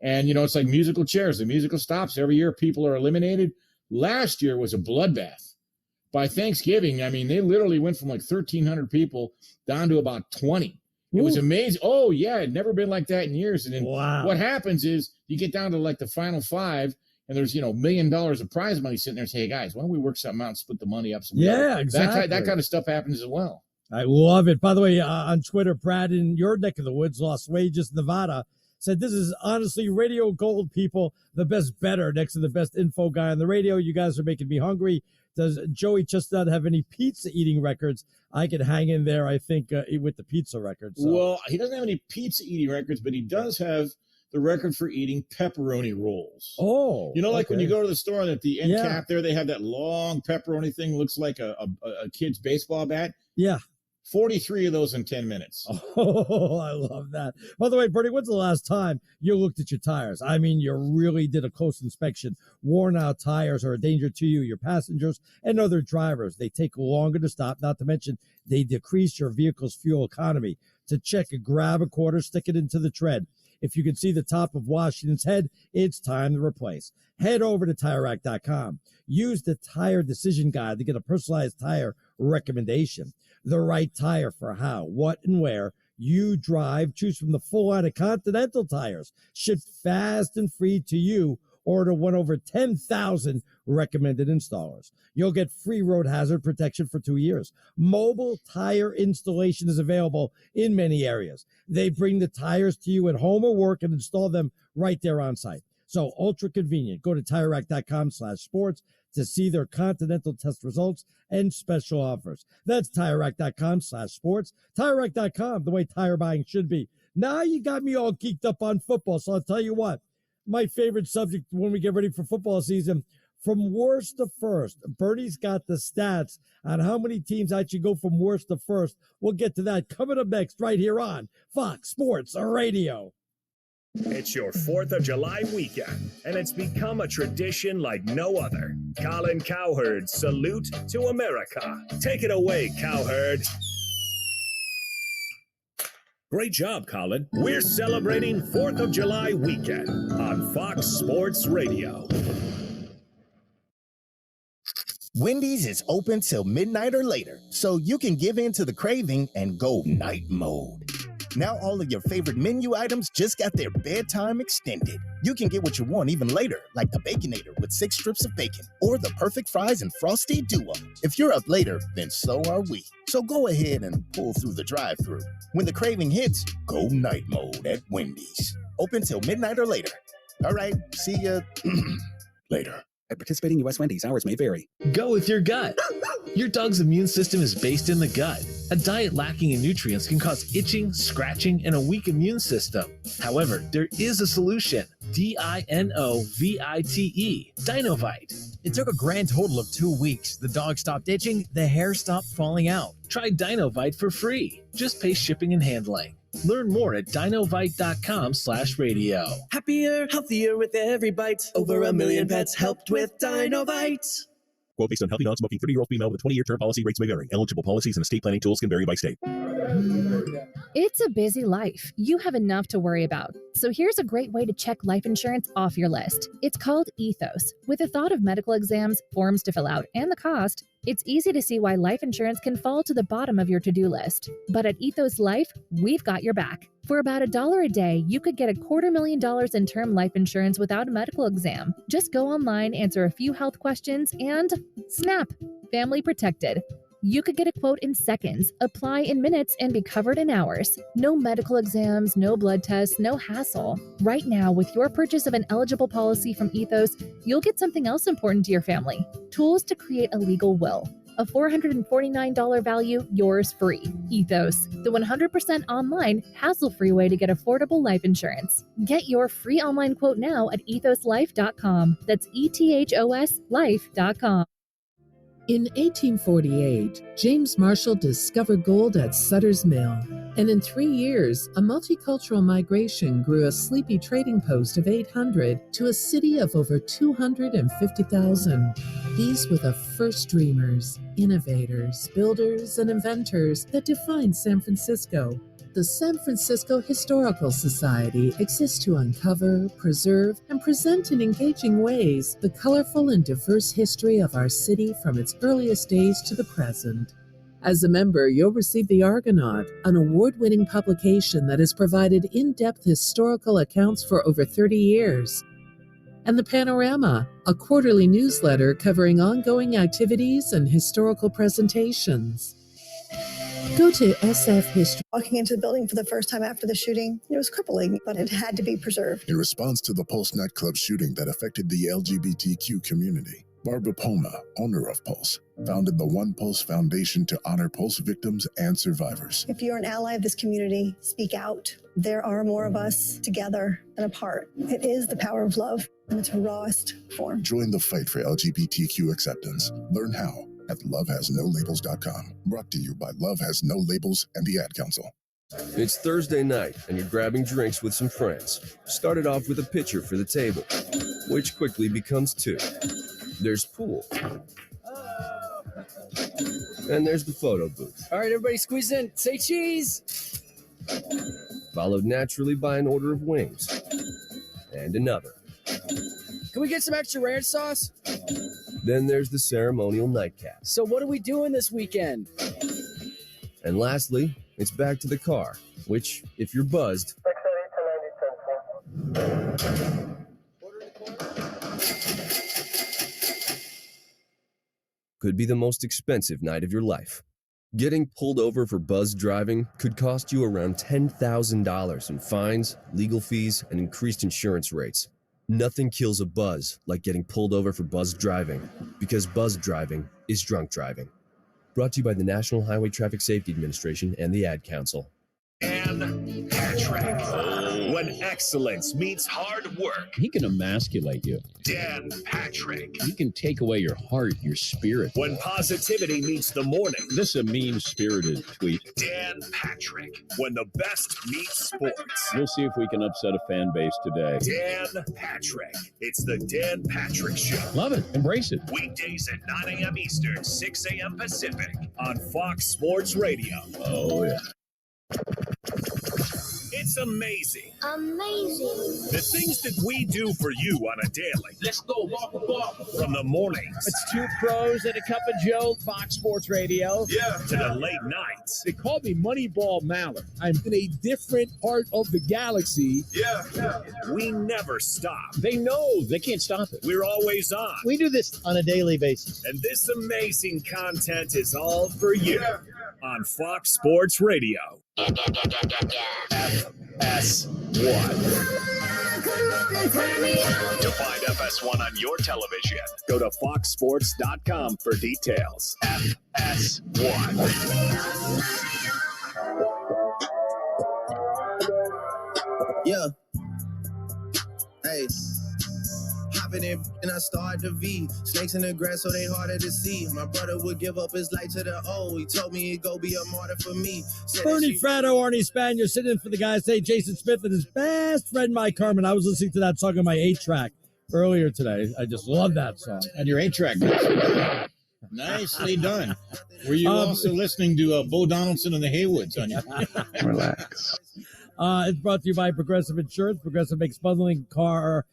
And, it's like musical chairs. The musical stops. Every year people are eliminated. Last year was a bloodbath. By Thanksgiving, I mean, they literally went from like 1,300 people down to about 20. It was amazing. Oh, yeah, it'd never been like that in years. And then what happens is you get down to like the final 5, and there's, $1 million of prize money sitting there and say, hey, guys, why don't we work something out and split the money up?
Exactly.
That kind of stuff happens as well.
I love it. By the way, on Twitter, Brad, in your neck of the woods, Las Vegas, Nevada, said, this is honestly radio gold, people. The best better next to the best info guy on the radio. You guys are making me hungry. Does Joey Chestnut have any pizza eating records? I could hang in there, I think, with the pizza records. So.
Well, he doesn't have any pizza eating records, but he does have the record for eating pepperoni rolls.
Oh.
Like when you go to the store and at the end cap there, they have that long pepperoni thing, looks like a kid's baseball bat.
Yeah.
43 of those in 10 minutes.
Oh, I love that. By the way, Bernie, when's the last time you looked at your tires? I mean, you really did a close inspection. Worn out tires are a danger to you, your passengers, and other drivers. They take longer to stop, not to mention they decrease your vehicle's fuel economy. To check, grab a quarter, stick it into the tread. If you can see the top of Washington's head, it's time to replace. Head over to TireRack.com. Use the Tire Decision Guide to get a personalized tire recommendation. The right tire for how, what, and where you drive. Choose from the full line of Continental tires. Shipped fast and free to you, or to one over 10,000 recommended installers. You'll get free road hazard protection for 2 years. Mobile tire installation is available in many areas. They bring the tires to you at home or work and install them right there on site. So ultra convenient. Go to TireRack.com/sports to see their Continental test results and special offers. That's TireRack.com/sports. TireRack.com, the way tire buying should be. Now you got me all geeked up on football, so I'll tell you what. My favorite subject when we get ready for football season, from worst to first. Bernie's got the stats on how many teams actually go from worst to first. We'll get to that coming up next right here on Fox Sports Radio.
It's your 4th of July weekend, and it's become a tradition like no other. Colin Cowherd's Salute to America. Take it away, Cowherd. Great job, Colin. We're celebrating 4th of July weekend on Fox Sports Radio.
Wendy's is open till midnight or later, so you can give in to the craving and go night mode. Now all of your favorite menu items just got their bedtime extended. You can get what you want even later, like the Baconator with 6 strips of bacon, or the perfect fries and frosty duo. If you're up later, then so are we. So go ahead and pull through the drive-thru. When the craving hits, go night mode at Wendy's. Open till midnight or later. All right, see ya later.
At participating U.S. Wendy's, hours may vary.
Go with your gut. Your dog's immune system is based in the gut. A diet lacking in nutrients can cause itching, scratching, and a weak immune system. However, there is a solution. DINOVITE. Dinovite.
It took a grand total of 2 weeks. The dog stopped itching, the hair stopped falling out.
Try Dinovite for free. Just pay shipping and handling. Learn more at dinovite.com/radio.
Happier, healthier with every bite. Over 1 million pets helped with Dinovite.
Quote based on healthy, non-smoking 30-year-old female with a 20-year term policy. Rates may vary. Eligible policies and estate planning tools can vary by state.
It's a busy life. You have enough to worry about. So here's a great way to check life insurance off your list. It's called Ethos. With the thought of medical exams, forms to fill out, and the cost, it's easy to see why life insurance can fall to the bottom of your to-do list. But at Ethos Life, we've got your back. For about $1 a day, you could get $250,000 in term life insurance without a medical exam. Just go online, answer a few health questions, and snap! Family protected. You could get a quote in seconds, apply in minutes, and be covered in hours. No medical exams, no blood tests, no hassle. Right now, with your purchase of an eligible policy from Ethos, you'll get something else important to your family. Tools to create a legal will. A $449 value, yours free. Ethos, the 100% online, hassle-free way to get affordable life insurance. Get your free online quote now at ethoslife.com. That's ETHOS life.com.
In 1848, James Marshall discovered gold at Sutter's Mill, and in 3 years, a multicultural migration grew a sleepy trading post of 800 to a city of over 250,000. These were the first dreamers, innovators, builders, and inventors that defined San Francisco. The San Francisco Historical Society exists to uncover, preserve, and present in engaging ways the colorful and diverse history of our city from its earliest days to the present. As a member, you'll receive the Argonaut, an award-winning publication that has provided in-depth historical accounts for over 30 years. And the Panorama, a quarterly newsletter covering ongoing activities and historical presentations. Go to SF History.
Walking into the building for the first time after the shooting, it was crippling, but it had to be preserved.
In response to the Pulse nightclub shooting that affected the LGBTQ community, Barbara Poma, owner of Pulse, founded the One Pulse Foundation to honor Pulse victims and survivors.
If you're an ally of this community, speak out. There are more of us together than apart. It is the power of love in its rawest form.
Join the fight for LGBTQ acceptance. Learn how at lovehasnolabels.com. Brought to you by Love Has No Labels and the Ad Council.
It's Thursday night, and you're grabbing drinks with some friends. Started off with a pitcher for the table, which quickly becomes two. There's pool. And there's the photo booth.
All right, everybody squeeze in. Say cheese.
Followed naturally by an order of wings. And another.
Can we get some extra ranch sauce?
Then there's the ceremonial nightcap.
So what are we doing this weekend?
And lastly, it's back to the car, which, if you're buzzed, could be the most expensive night of your life. Getting pulled over for buzz driving could cost you around $10,000 in fines, legal fees, and increased insurance rates. Nothing kills a buzz like getting pulled over for buzz driving, because buzz driving is drunk driving. Brought to you by the National Highway Traffic Safety Administration and the Ad Council.
And Patrick. When excellence meets hard work.
He can emasculate you.
Dan Patrick.
He can take away your heart, your spirit.
When positivity meets the morning.
This is a mean-spirited tweet.
Dan Patrick. When the best meets sports.
We'll see if we can upset a fan base today.
Dan Patrick. It's the Dan Patrick Show.
Love it. Embrace it.
Weekdays at 9 a.m. Eastern, 6 a.m. Pacific on Fox Sports Radio.
Oh, yeah.
It's amazing.
Amazing.
The things that we do for you on a daily.
Let's go walk the walk.
From the mornings.
It's two pros and a cup of Joe, Fox Sports Radio.
Yeah. To the late nights.
They call me Moneyball Mallard. I'm in a different part of the galaxy.
Yeah. We never stop.
They know. They can't stop it.
We're always on.
We do this on a daily basis.
And this amazing content is all for you on Fox Sports Radio. FS1. To find FS1 on your television, go to foxsports.com for details. FS1.
Yeah. Hey. Hopping in and I start the V. Snakes in the grass, so they harder to see. My brother would give up his life to the O. He told me he'd go be a martyr for me.
Bernie Fratto, Arnie Spanier, sitting in for the guys today. Jason Smith and his best friend Mike Carmen. I was listening to that song on my 8-track earlier today. I just love that song.
And your 8-track. Nicely done. Were you also listening to Bo Donaldson and the Haywoods on your
Relax.
It's brought to you by Progressive Insurance. Progressive makes bundling car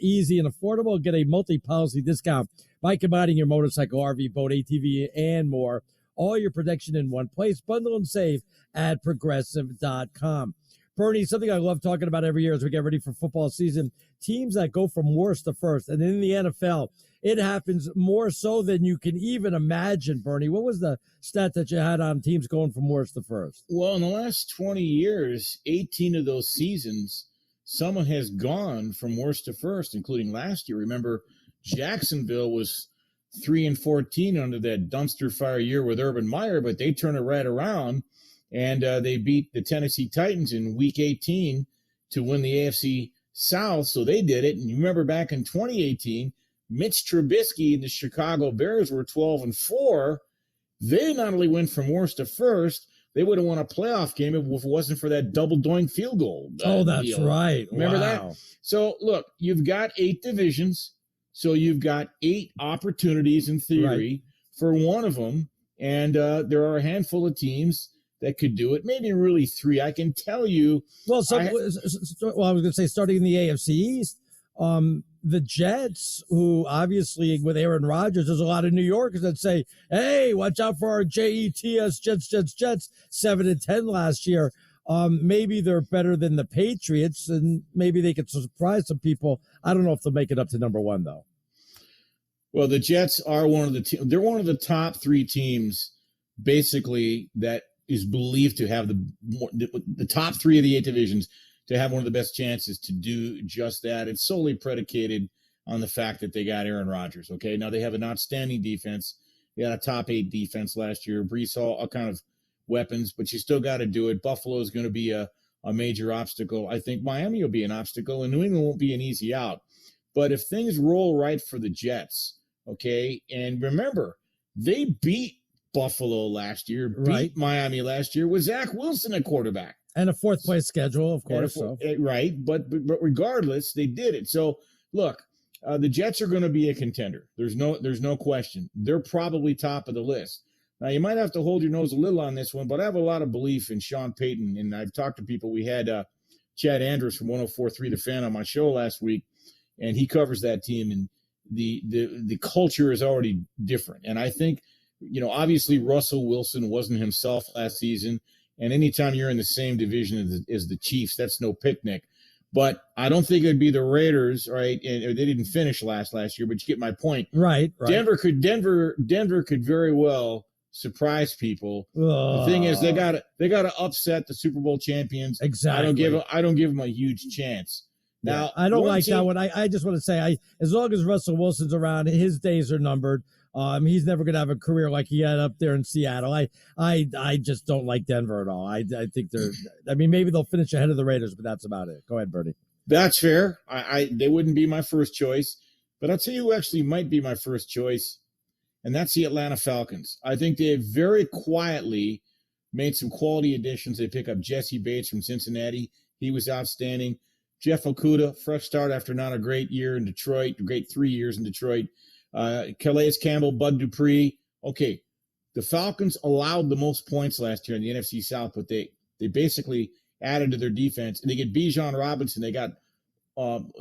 easy and affordable. Get a multi-policy discount by combining your motorcycle, RV, boat, ATV, and more. All your protection in one place. Bundle and save at Progressive.com. Bernie, something I love talking about every year as we get ready for football season, teams that go from worst to first. And in the NFL, it happens more so than you can even imagine, Bernie. What was the stat that you had on teams going from worst to first?
Well, in the last 20 years, 18 of those seasons, someone has gone from worst to first, including last year. Remember, Jacksonville was 3-14 under that dumpster fire year with Urban Meyer, but they turn it right around, and they beat the Tennessee Titans in Week 18 to win the AFC South. So they did it. And you remember back in 2018, Mitch Trubisky and the Chicago Bears were 12-4. They not only went from worst to first, they would have won a playoff game if it wasn't for that double doink field goal.
That's
deal.
right.
Remember
Wow.
that? So look, you've got 8 divisions. So you've got 8 opportunities in theory for one of them. And there are a handful of teams that could do it. Maybe really 3. I can tell you.
Well, I was going to say, starting in the AFC East, the Jets, who obviously with Aaron Rodgers, there's a lot of New Yorkers that say, hey, watch out for our Jets, Jets, 7-10 last year. Maybe they're better than the Patriots, and maybe they could surprise some people. I don't know if they'll make it up to number 1, though.
Well, the Jets are they're one of the top 3 teams, basically, that is believed to have the top 3 of the 8 divisions to have one of the best chances to do just that. It's solely predicated on the fact that they got Aaron Rodgers. Okay, now they have an outstanding defense. They had a top 8 defense last year. Brees Hall, all kind of weapons, but you still got to do it. Buffalo is going to be a major obstacle. I think Miami will be an obstacle, and New England won't be an easy out. But if things roll right for the Jets, okay, and remember, they beat Buffalo last year, beat Miami last year with Zach Wilson at quarterback.
And a 4th place schedule, of course.
Right, but regardless, they did it. So, look, the Jets are going to be a contender. There's no question. They're probably top of the list. Now, you might have to hold your nose a little on this one, but I have a lot of belief in Sean Payton, and I've talked to people. We had Chad Andrews from 104.3 The Fan on my show last week, and he covers that team, and the culture is already different. And I think, obviously Russell Wilson wasn't himself last season, and anytime you're in the same division as the Chiefs, that's no picnic. But I don't think it'd be the Raiders, right? And they didn't finish last year, but you get my point.
Right.
Denver could very well surprise people. The thing is, they got to upset the Super Bowl champions.
Exactly.
I don't give them a huge chance. Now,
I don't like that one. I just want to say, as long as Russell Wilson's around, his days are numbered. He's never going to have a career like he had up there in Seattle. I just don't like Denver at all. I think maybe they'll finish ahead of the Raiders, but that's about it. Go ahead, Bernie.
That's fair. They wouldn't be my first choice, but I'll tell you who actually might be my first choice, and that's the Atlanta Falcons. I think they have very quietly made some quality additions. They pick up Jesse Bates from Cincinnati. He was outstanding. Jeff Okudah, fresh start after not a great year in Detroit, a great 3 years in Detroit. Calais Campbell, Bud Dupree. Okay, the Falcons allowed the most points last year in the NFC South, but they basically added to their defense. And they get Bijan Robinson. They got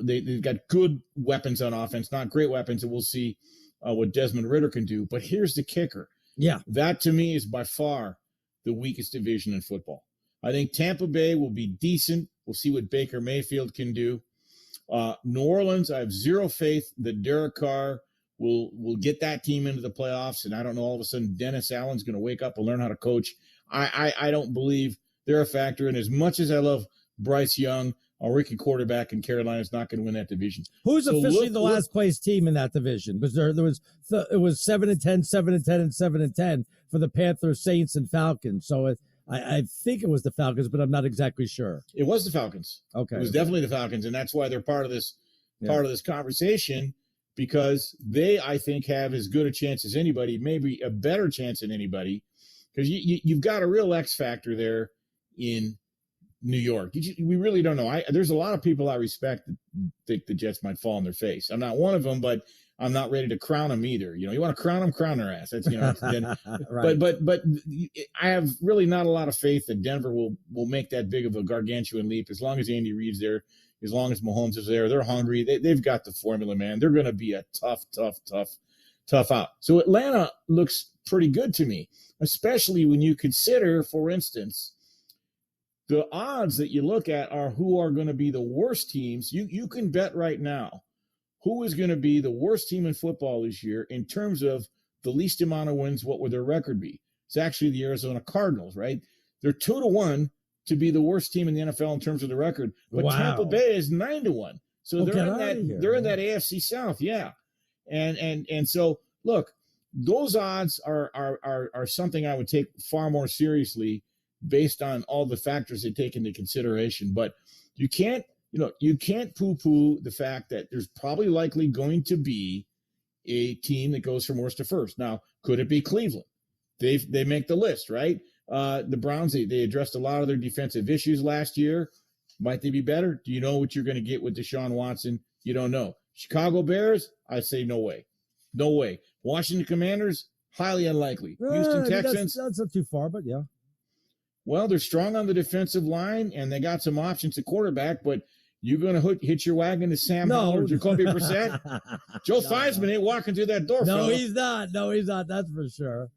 they've got good weapons on offense, not great weapons, and we'll see what Desmond Ridder can do. But here's the kicker.
Yeah,
that to me is by far the weakest division in football. I think Tampa Bay will be decent. We'll see what Baker Mayfield can do. New Orleans, I have zero faith that Derek Carr will get that team into the playoffs, and I don't know, all of a sudden Dennis Allen's going to wake up and learn how to coach. I don't believe they're a factor, and as much as I love Bryce Young, a rookie quarterback in Carolina is not going to win that division.
Who's officially the last place team in that division? Because it was 7-10, 7-10, and 7-10 for the Panthers, Saints, and Falcons. So I think it was the Falcons, but I'm not exactly sure.
It was the Falcons.
Okay,
it was definitely the Falcons, and that's why they're part of this conversation, because they, I think, have as good a chance as anybody, maybe a better chance than anybody, because you've got a real X factor there in New York. We really don't know. There's a lot of people I respect that think the Jets might fall on their face. I'm not one of them, but I'm not ready to crown them either. You want to crown them, crown their ass. That's
right.
But I have really not a lot of faith that Denver will make that big of a gargantuan leap. As long as Andy Reid's there, as long as Mahomes is there, they're hungry. They've got the formula, man. They're going to be a tough out. So Atlanta looks pretty good to me, especially when you consider, for instance, the odds that you look at are who are going to be the worst teams. You can bet right now who is going to be the worst team in football this year in terms of the least amount of wins. What would their record be? It's actually the Arizona Cardinals, right? They're 2-1 to be the worst team in the NFL in terms of the record, but
wow.
Tampa Bay is 9-1. So they're in that AFC South, yeah. And so look, those odds are something I would take far more seriously based on all the factors they take into consideration. But you can't poo-poo the fact that there's probably likely going to be a team that goes from worst to first. Now, could it be Cleveland? They make the list, right? The Browns, they addressed a lot of their defensive issues last year. Might they be better? Do you know what you're going to get with Deshaun Watson? You don't know. Chicago Bears, I say no way. No way. Washington Commanders, highly unlikely. Houston Texans.
That's not too far, but yeah.
Well, they're strong on the defensive line, and they got some options at quarterback, but you're going to hit your wagon to Sam Howell or Jacoby Brissett? Joe Theismann ain't walking through that door,
No,
fella.
he's not. No, he's not. That's for sure.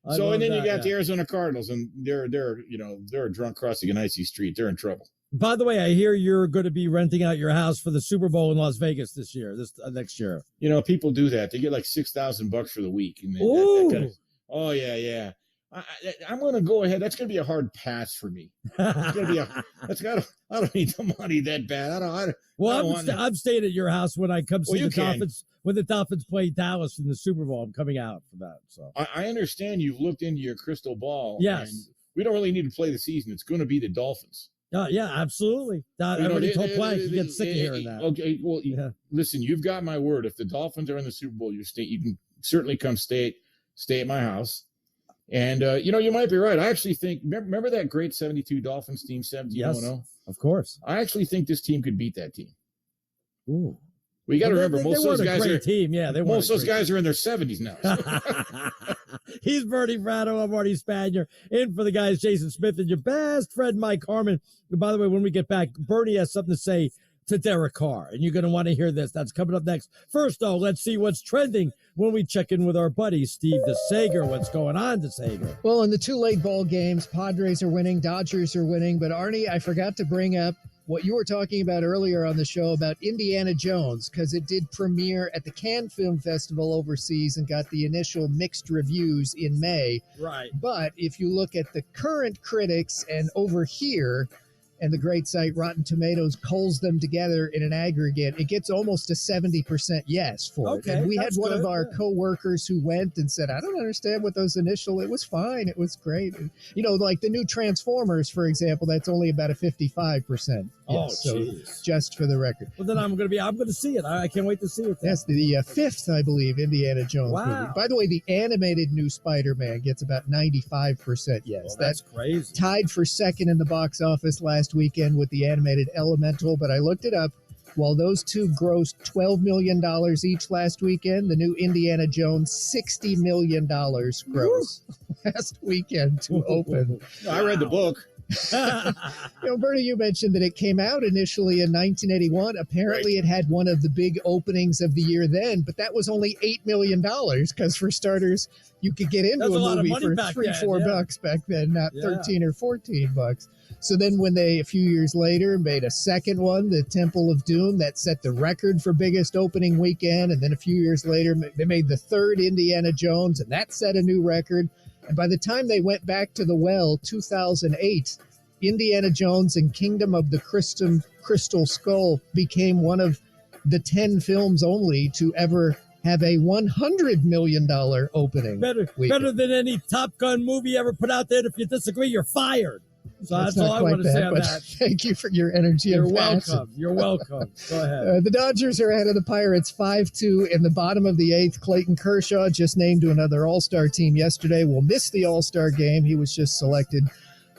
And then you got the Arizona Cardinals, and they're a drunk crossing an icy street. They're in trouble.
By the way, I hear you're going to be renting out your house for the Super Bowl in Las Vegas this next year.
People do that. They get like $6,000 for the week. And oh yeah. I'm going to go ahead. That's going to be a hard pass for me. It's going to be I don't need the money that bad.
I'm staying at your house when I come see the Dolphins. When the Dolphins play Dallas in the Super Bowl, I'm coming out for that. So
I understand you've looked into your crystal ball.
Yes.
And we don't really need to play the season. It's going to be the Dolphins.
Yeah, absolutely. Everybody told Plank you get sick of hearing that.
Okay, well, listen, you've got my word. If the Dolphins are in the Super Bowl, you can certainly come stay at my house. And, you might be right. I actually think, remember that great 72 Dolphins team, 17-0?
Yes, of course.
I actually think this team could beat that team.
Ooh.
Well, you got to remember, most of those guys
are team. Yeah,
most of those guys are in their 70s now. So.
He's Bernie Fratto. I'm Marty Spanier. In for the guys, Jason Smith, and your best friend, Mike Harmon. And by the way, when we get back, Bernie has something to say to Derek Carr, and you're going to want to hear this. That's coming up next. First, though, let's see what's trending when we check in with our buddy, Steve DeSager. What's going on, DeSager?
Well, in the two late ball games, Padres are winning, Dodgers are winning. But, Arnie, I forgot to bring up what you were talking about earlier on the show about Indiana Jones, because it did premiere at the Cannes Film Festival overseas and got the initial mixed reviews in May.
Right.
But if you look at the current critics and over here, and the great site Rotten Tomatoes culls them together in an aggregate, it gets almost a 70% yes for it. And we had one of our coworkers who went and said, I don't understand what those it was fine. It was great. And, like the new Transformers, for example, that's only about a 55%. Yes, so just for the record.
Well, then I'm going to see it. I can't wait to see it.
That's the fifth, I believe, Indiana Jones movie. By the way, the animated new Spider-Man gets about 95% yes.
Well, that's crazy.
Tied for second in the box office last weekend with the animated Elemental, but I looked it up. While those two grossed $12 million each last weekend, the new Indiana Jones $60 million gross last weekend to open.
I read the book.
Bernie, you mentioned that it came out initially in 1981. Apparently, It had one of the big openings of the year then, but that was only $8 million because, for starters, you could get into a movie for $3-4 back then, not 13 or 14 bucks. So then when they, a few years later, made a second one, the Temple of Doom, that set the record for biggest opening weekend. And then a few years later, they made the third Indiana Jones, and that set a new record. And by the time they went back to the well, 2008, Indiana Jones and Kingdom of the Crystal Skull became one of the 10 films only to ever have a $100 million opening.
Better than any Top Gun movie ever put out there. If you disagree, you're fired. So that's all I want to say on that.
Thank you for your energy.
You're welcome. You're welcome. Go ahead.
The Dodgers are ahead of the Pirates 5-2 in the bottom of the eighth. Clayton Kershaw, just named to another All-Star team yesterday, will miss the All-Star game. He was just selected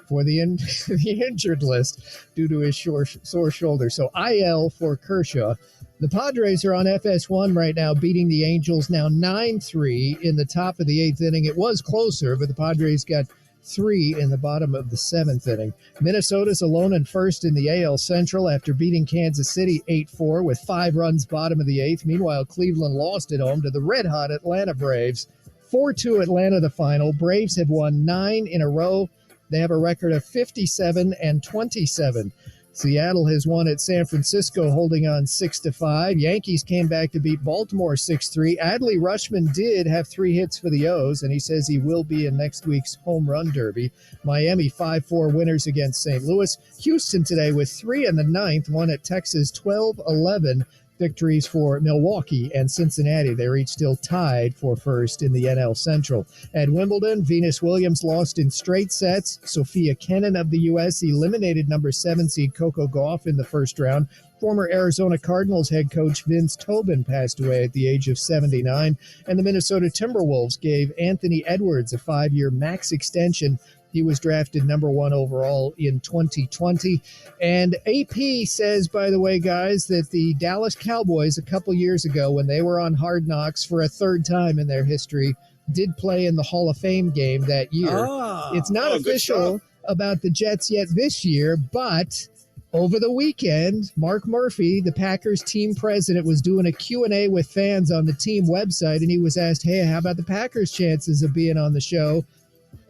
for the injured list due to his sore shoulder. So IL for Kershaw. The Padres are on FS1 right now, beating the Angels now 9-3 in the top of the eighth inning. It was closer, but the Padres got 3 in the bottom of the seventh inning. Minnesota's alone in first in the AL Central after beating Kansas City 8-4 with 5 runs bottom of the eighth. Meanwhile, Cleveland lost at home to the red-hot Atlanta Braves. 4-2 Atlanta the final. Braves have won 9 in a row. They have a record of 57-27. Seattle has won at San Francisco, holding on 6-5. Yankees came back to beat Baltimore 6-3. Adley Rutschman did have 3 hits for the O's, and he says he will be in next week's home run derby. Miami 5-4 winners against St. Louis. Houston today with 3 in the ninth, won at Texas 12-11. victories for Milwaukee and Cincinnati. They're each still tied for first in the NL Central. At Wimbledon, Venus Williams lost in straight sets. Sophia Kenin of the U.S. eliminated number 7 seed Coco Gauff in the first round. Former Arizona Cardinals head coach Vince Tobin passed away at the age of 79, and the Minnesota Timberwolves gave Anthony Edwards a 5-year max extension. He was drafted number 1 overall in 2020. And AP says, by the way, guys, that the Dallas Cowboys a couple years ago, when they were on Hard Knocks for a third time in their history, did play in the Hall of Fame game that year. It's not official about the Jets yet this year, but over the weekend, Mark Murphy, the Packers team president, was doing a Q&A with fans on the team website, and he was asked, hey, how about the Packers' chances of being on the show?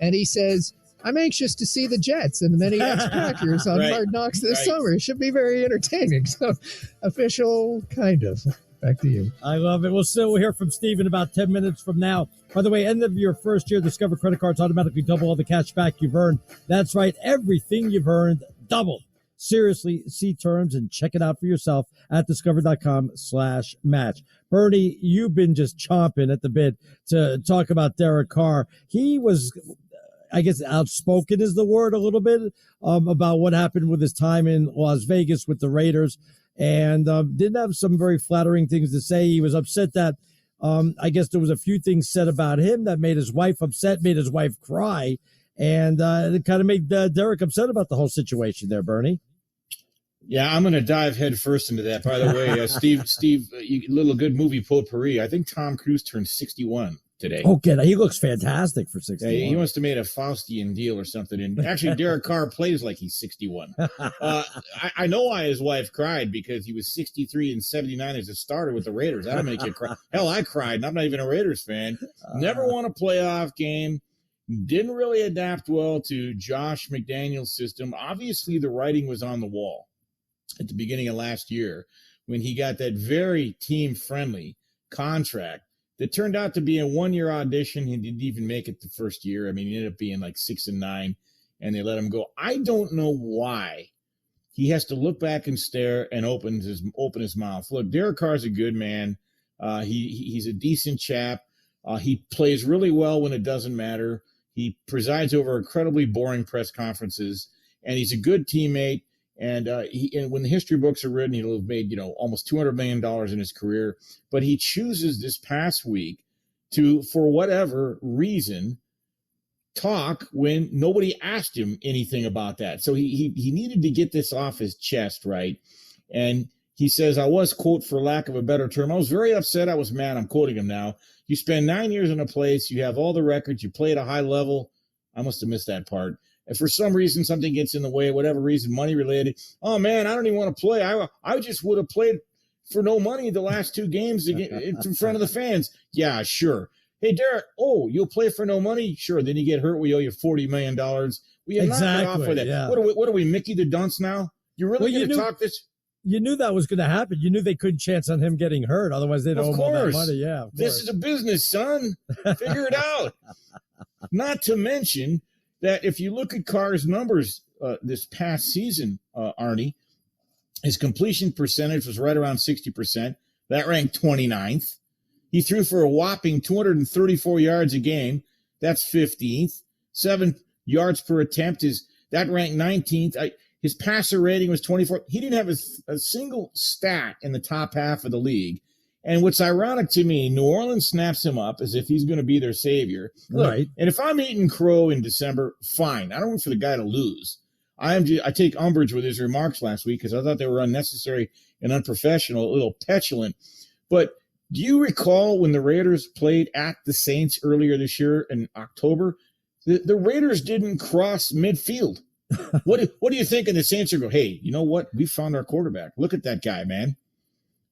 And he says, I'm anxious to see the Jets and the many ex-Packers on Hard Knocks this summer. It should be very entertaining. So, official, kind of. Back to you.
I love it. We'll hear from Steve in about 10 minutes from now. By the way, end of your first year, Discover credit cards automatically double all the cash back you've earned. That's right. Everything you've earned, doubled. Seriously, see terms and check it out for yourself at discover.com/match. Bernie, you've been just chomping at the bit to talk about Derek Carr. He was, I guess, outspoken is the word a little bit about what happened with his time in Las Vegas with the Raiders, and didn't have some very flattering things to say. He was upset that I guess there was a few things said about him that made his wife upset, made his wife cry, and it kind of made Derek upset about the whole situation there, Bernie.
Yeah, I'm going to dive head first into that. By the way, Steve, little good movie potpourri. I think Tom Cruise turned 61 today.
Okay, he looks fantastic for 61.
He must have made a Faustian deal or something. And actually, Derek Carr plays like he's 61. I know why his wife cried, because he was 63 and 79 as a starter with the Raiders. That'll make you cry. Hell, I cried, and I'm not even a Raiders fan. Never won a playoff game. Didn't really adapt well to Josh McDaniels' system. Obviously, the writing was on the wall at the beginning of last year when he got that very team-friendly contract that turned out to be a 1-year audition. He didn't even make it the first year. I mean, he ended up being like 6-9, and they let him go. I don't know why he has to look back and stare and open his mouth. Look, Derek Carr's a good man. He's a decent chap. He plays really well when it doesn't matter. He presides over incredibly boring press conferences, and he's a good teammate. And when the history books are written, he'll have made, almost $200 million in his career. But he chooses this past week to, for whatever reason, talk when nobody asked him anything about that. So he needed to get this off his chest, right? And he says, I was, quote, for lack of a better term, I was very upset. I was mad. I'm quoting him now. You spend 9 years in a place. You have all the records. You play at a high level. I must have missed that part. If for some reason something gets in the way, whatever reason, money related, oh man, I don't even want to play. I just would have played for no money the last 2 games in front of the fans. Yeah, sure. Hey, Derek, you'll play for no money? Sure. Then you get hurt. We owe you $40 million. We knock it off with that. Yeah. What are we, Mickey the Dunce now? You're really going to talk this?
You knew that was going to happen. You knew they couldn't chance on him getting hurt. Otherwise, they'd owe him all that money. Yeah,
this is a business, son. Figure it out. Not to mention that if you look at Carr's numbers this past season, Arnie, his completion percentage was right around 60%. That ranked 29th. He threw for a whopping 234 yards a game. That's 15th. 7 yards per attempt that ranked 19th. His passer rating was 24. He didn't have a single stat in the top half of the league. And what's ironic to me, New Orleans snaps him up as if he's going to be their savior. Look, right. And if I'm eating crow in December, fine. I don't want for the guy to lose. I take umbrage with his remarks last week because I thought they were unnecessary and unprofessional, a little petulant. But do you recall when the Raiders played at the Saints earlier this year in October? The Raiders didn't cross midfield. What do you think? And the Saints are go, hey, you know what? We found our quarterback. Look at that guy, man.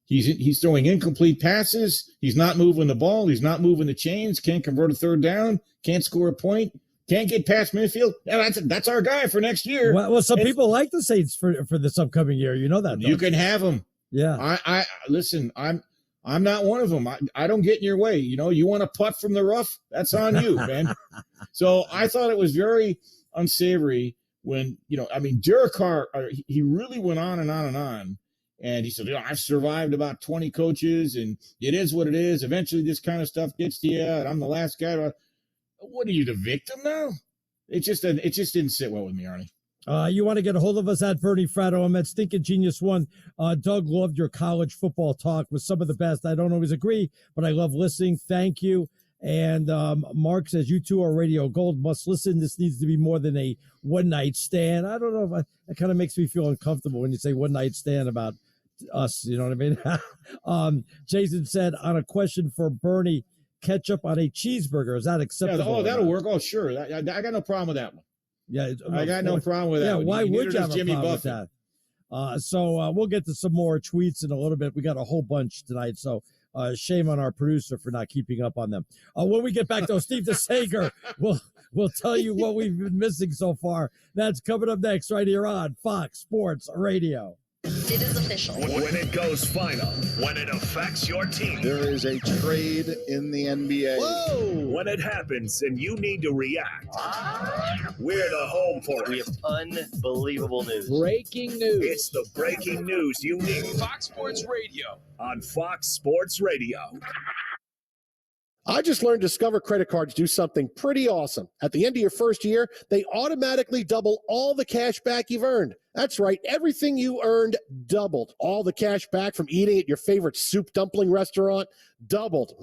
He's throwing incomplete passes. He's not moving the ball. He's not moving the chains. Can't convert a third down. Can't score a point. Can't get past midfield. Yeah, that's our guy for next year.
Well, some people like the Saints for this upcoming year. You know that.
You can have them.
Yeah.
I listen. I'm not one of them. I don't get in your way. You want to putt from the rough? That's on you, man. So I thought it was very unsavory when Derek Carr. He really went on and on and on. And he said, I've survived about 20 coaches, and it is what it is. Eventually, this kind of stuff gets to you, and I'm the last guy. What are you, the victim now? It just didn't sit well with me, Arnie.
You want to get a hold of us at Bernie Fratto. I'm at Stinking Genius One. Doug, loved your college football talk. Was some of the best. I don't always agree, but I love listening. Thank you. And Mark says, you two are radio gold. Must listen. This needs to be more than a one-night stand. I don't know if that kind of makes me feel uncomfortable when you say one-night stand about us. You know what I mean? Jason said, on a question for Bernie, ketchup on a cheeseburger. Is that acceptable?
Yeah, that'll work. Oh, sure. I got no problem with that one.
Yeah,
I got no problem with that.
Yeah, why would you have
Jimmy
a problem with
Buffett.
that? So we'll get to some more tweets in a little bit. We got a whole bunch tonight, so shame on our producer for not keeping up on them. When we get back, though, Steve DeSager will tell you what we've been missing so far. That's coming up next right here on Fox Sports Radio.
It is official.
When it goes final, when it affects your team.
There is a trade in the NBA.
Whoa! When it happens and you need to react, we're the home for it.
We have unbelievable news.
Breaking news.
It's the breaking news you need.
Fox Sports Radio.
On Fox Sports Radio.
I just learned Discover credit cards do something pretty awesome. At the end of your first year, they automatically double all the cash back you've earned. That's right, everything you earned doubled. All the cash back from eating at your favorite soup dumpling restaurant doubled.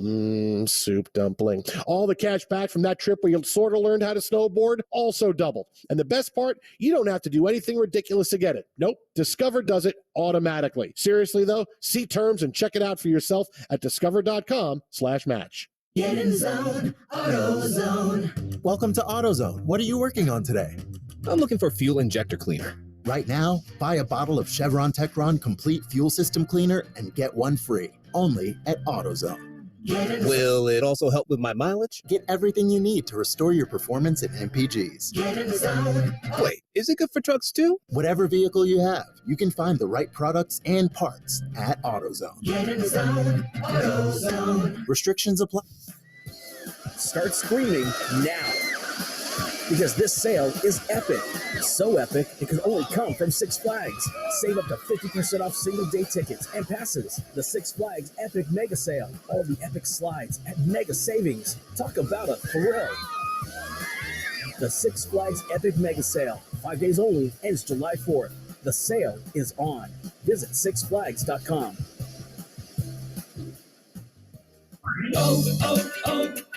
Soup dumpling. All the cash back from that trip where you sort of learned how to snowboard also doubled. And the best part, you don't have to do anything ridiculous to get it. Nope, Discover does it automatically. Seriously though, see terms and check it out for yourself at discover.com/match.
Get in zone, AutoZone. Welcome to AutoZone. What are you working on today?
I'm looking for fuel injector cleaner.
Right now, buy a bottle of Chevron Techron Complete Fuel System Cleaner and get one free. Only at AutoZone.
Will it also help with my mileage?
Get everything you need to restore your performance in MPGs.
Get in zone. Wait, is it good for trucks too?
Whatever vehicle you have, you can find the right products and parts at AutoZone.
Get in zone, AutoZone.
Restrictions apply.
Start screaming now, because this sale is epic. So epic, it could only come from Six Flags. Save up to 50% off single-day tickets and passes. The Six Flags Epic Mega Sale. All the epic slides at mega savings. Talk about a thrill. The Six Flags Epic Mega Sale. 5 days only, ends July 4th. The sale is on. Visit sixflags.com.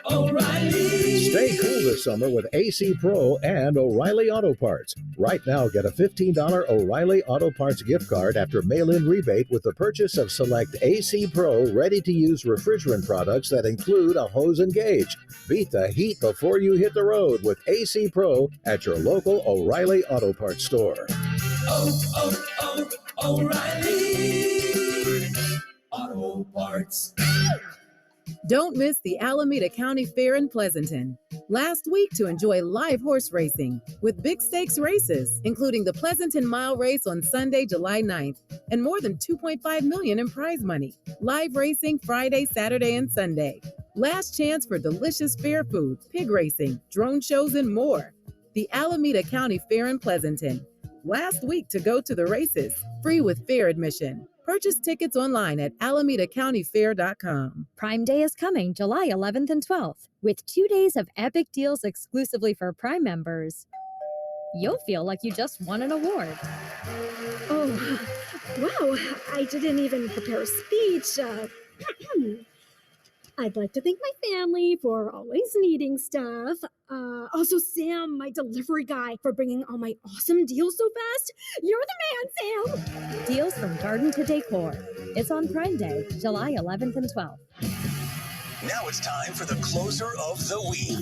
O'Reilly. Stay cool this summer with AC Pro and O'Reilly Auto Parts. Right now, get a $15 O'Reilly Auto Parts gift card after mail-in rebate with the purchase of select AC Pro ready-to-use refrigerant products that include a hose and gauge. Beat the heat before you hit the road with AC Pro at your local O'Reilly Auto Parts store.
O'Reilly Auto Parts.
Don't miss the Alameda County Fair in Pleasanton. Last week to enjoy live horse racing with big stakes races, including the Pleasanton Mile Race on Sunday, July 9th, and more than $2.5 million in prize money. Live racing Friday, Saturday, and Sunday. Last chance for delicious fair food, pig racing, drone shows, and more. The Alameda County Fair in Pleasanton. Last week to go to the races, free with fair admission. Purchase tickets online at AlamidaCountyFair.com.
Prime Day is coming July 11th and 12th. With 2 days of epic deals exclusively for Prime members, you'll feel like you just won an award.
Oh, wow. I didn't even prepare a speech. I'd like to thank my family for always needing stuff. Also, Sam, my delivery guy, for bringing all my awesome deals so fast. You're the man, Sam.
Deals from garden to decor. It's on Prime Day, July 11th and 12th.
Now it's time for the closer of the week.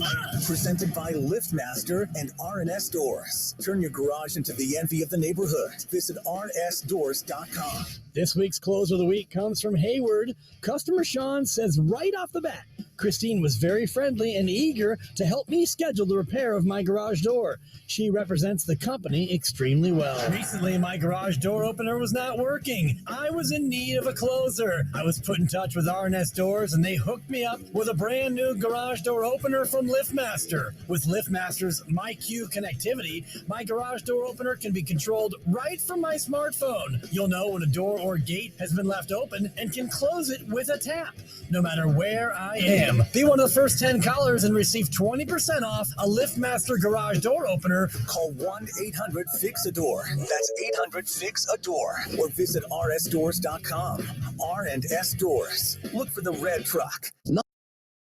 Presented by LiftMaster and R&S Doors. Turn your garage into the envy of the neighborhood. Visit rsdoors.com.
This week's close of the week comes from Hayward. Customer Sean says right off the bat,
Christine was very friendly and eager to help me schedule the repair of my garage door. She represents the company extremely well. Recently, my garage door opener was not working. I was in need of a closer. I was put in touch with R&S Doors, and they hooked me up with a brand new garage door opener from LiftMaster. With LiftMaster's MyQ connectivity, my garage door opener can be controlled right from my smartphone. You'll know when a door or gate has been left open and can close it with a tap, no matter where I am. Be one of the first 10 callers and receive 20% off a LiftMaster garage door opener.
Call 1-800-FIX-A-DOOR. That's 800-FIX-A-DOOR. Or visit rsdoors.com. R&S Doors. Look for the red truck.
Not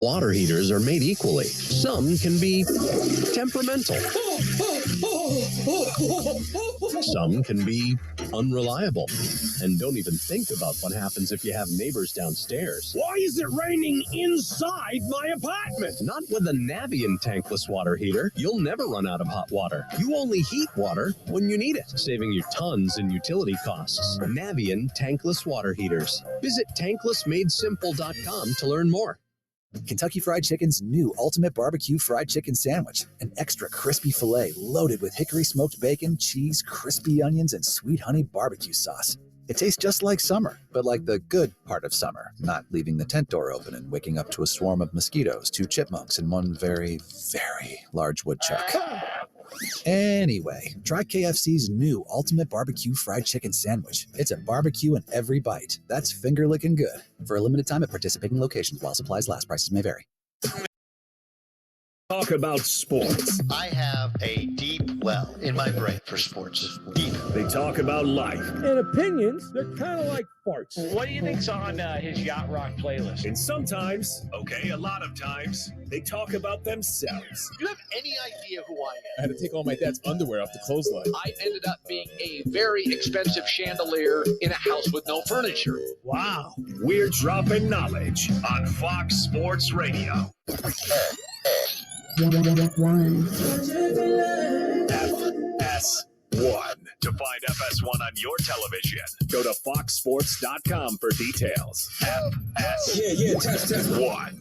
water heaters are made equally. Some can be temperamental. Some can be unreliable and don't even think about what happens if you have neighbors downstairs.
Why is it raining inside my apartment?
Not with a Navien tankless water heater. You'll never run out of hot water. You only heat water when you need it, saving you tons in utility costs. Navien tankless water heaters. Visit tanklessmadesimple.com to learn more.
Kentucky Fried Chicken's new Ultimate Barbecue Fried Chicken Sandwich. An extra crispy filet loaded with hickory smoked bacon, cheese, crispy onions, and sweet honey barbecue sauce. It tastes just like summer, but like the good part of summer, not leaving the tent door open and waking up to a swarm of mosquitoes, 2 chipmunks, and 1 very, very large woodchuck. Anyway, try KFC's new Ultimate Barbecue Fried Chicken Sandwich. It's a barbecue in every bite. That's finger-licking good. For a limited time at participating locations while supplies last, prices may vary.
Talk about sports.
I have a deep well in my brain for sports. Deep.
They talk about life.
And opinions, they're kind of like farts.
What do you think's on his Yacht Rock playlist?
And sometimes, okay, a lot of times, they talk about themselves.
Do you have any idea who I am?
I had to take all my dad's underwear off the clothesline.
I ended up being a very expensive chandelier in a house with no furniture.
Wow. We're dropping knowledge on Fox Sports Radio. FS1. To find FS1 on your television, go to foxsports.com for details. FS1.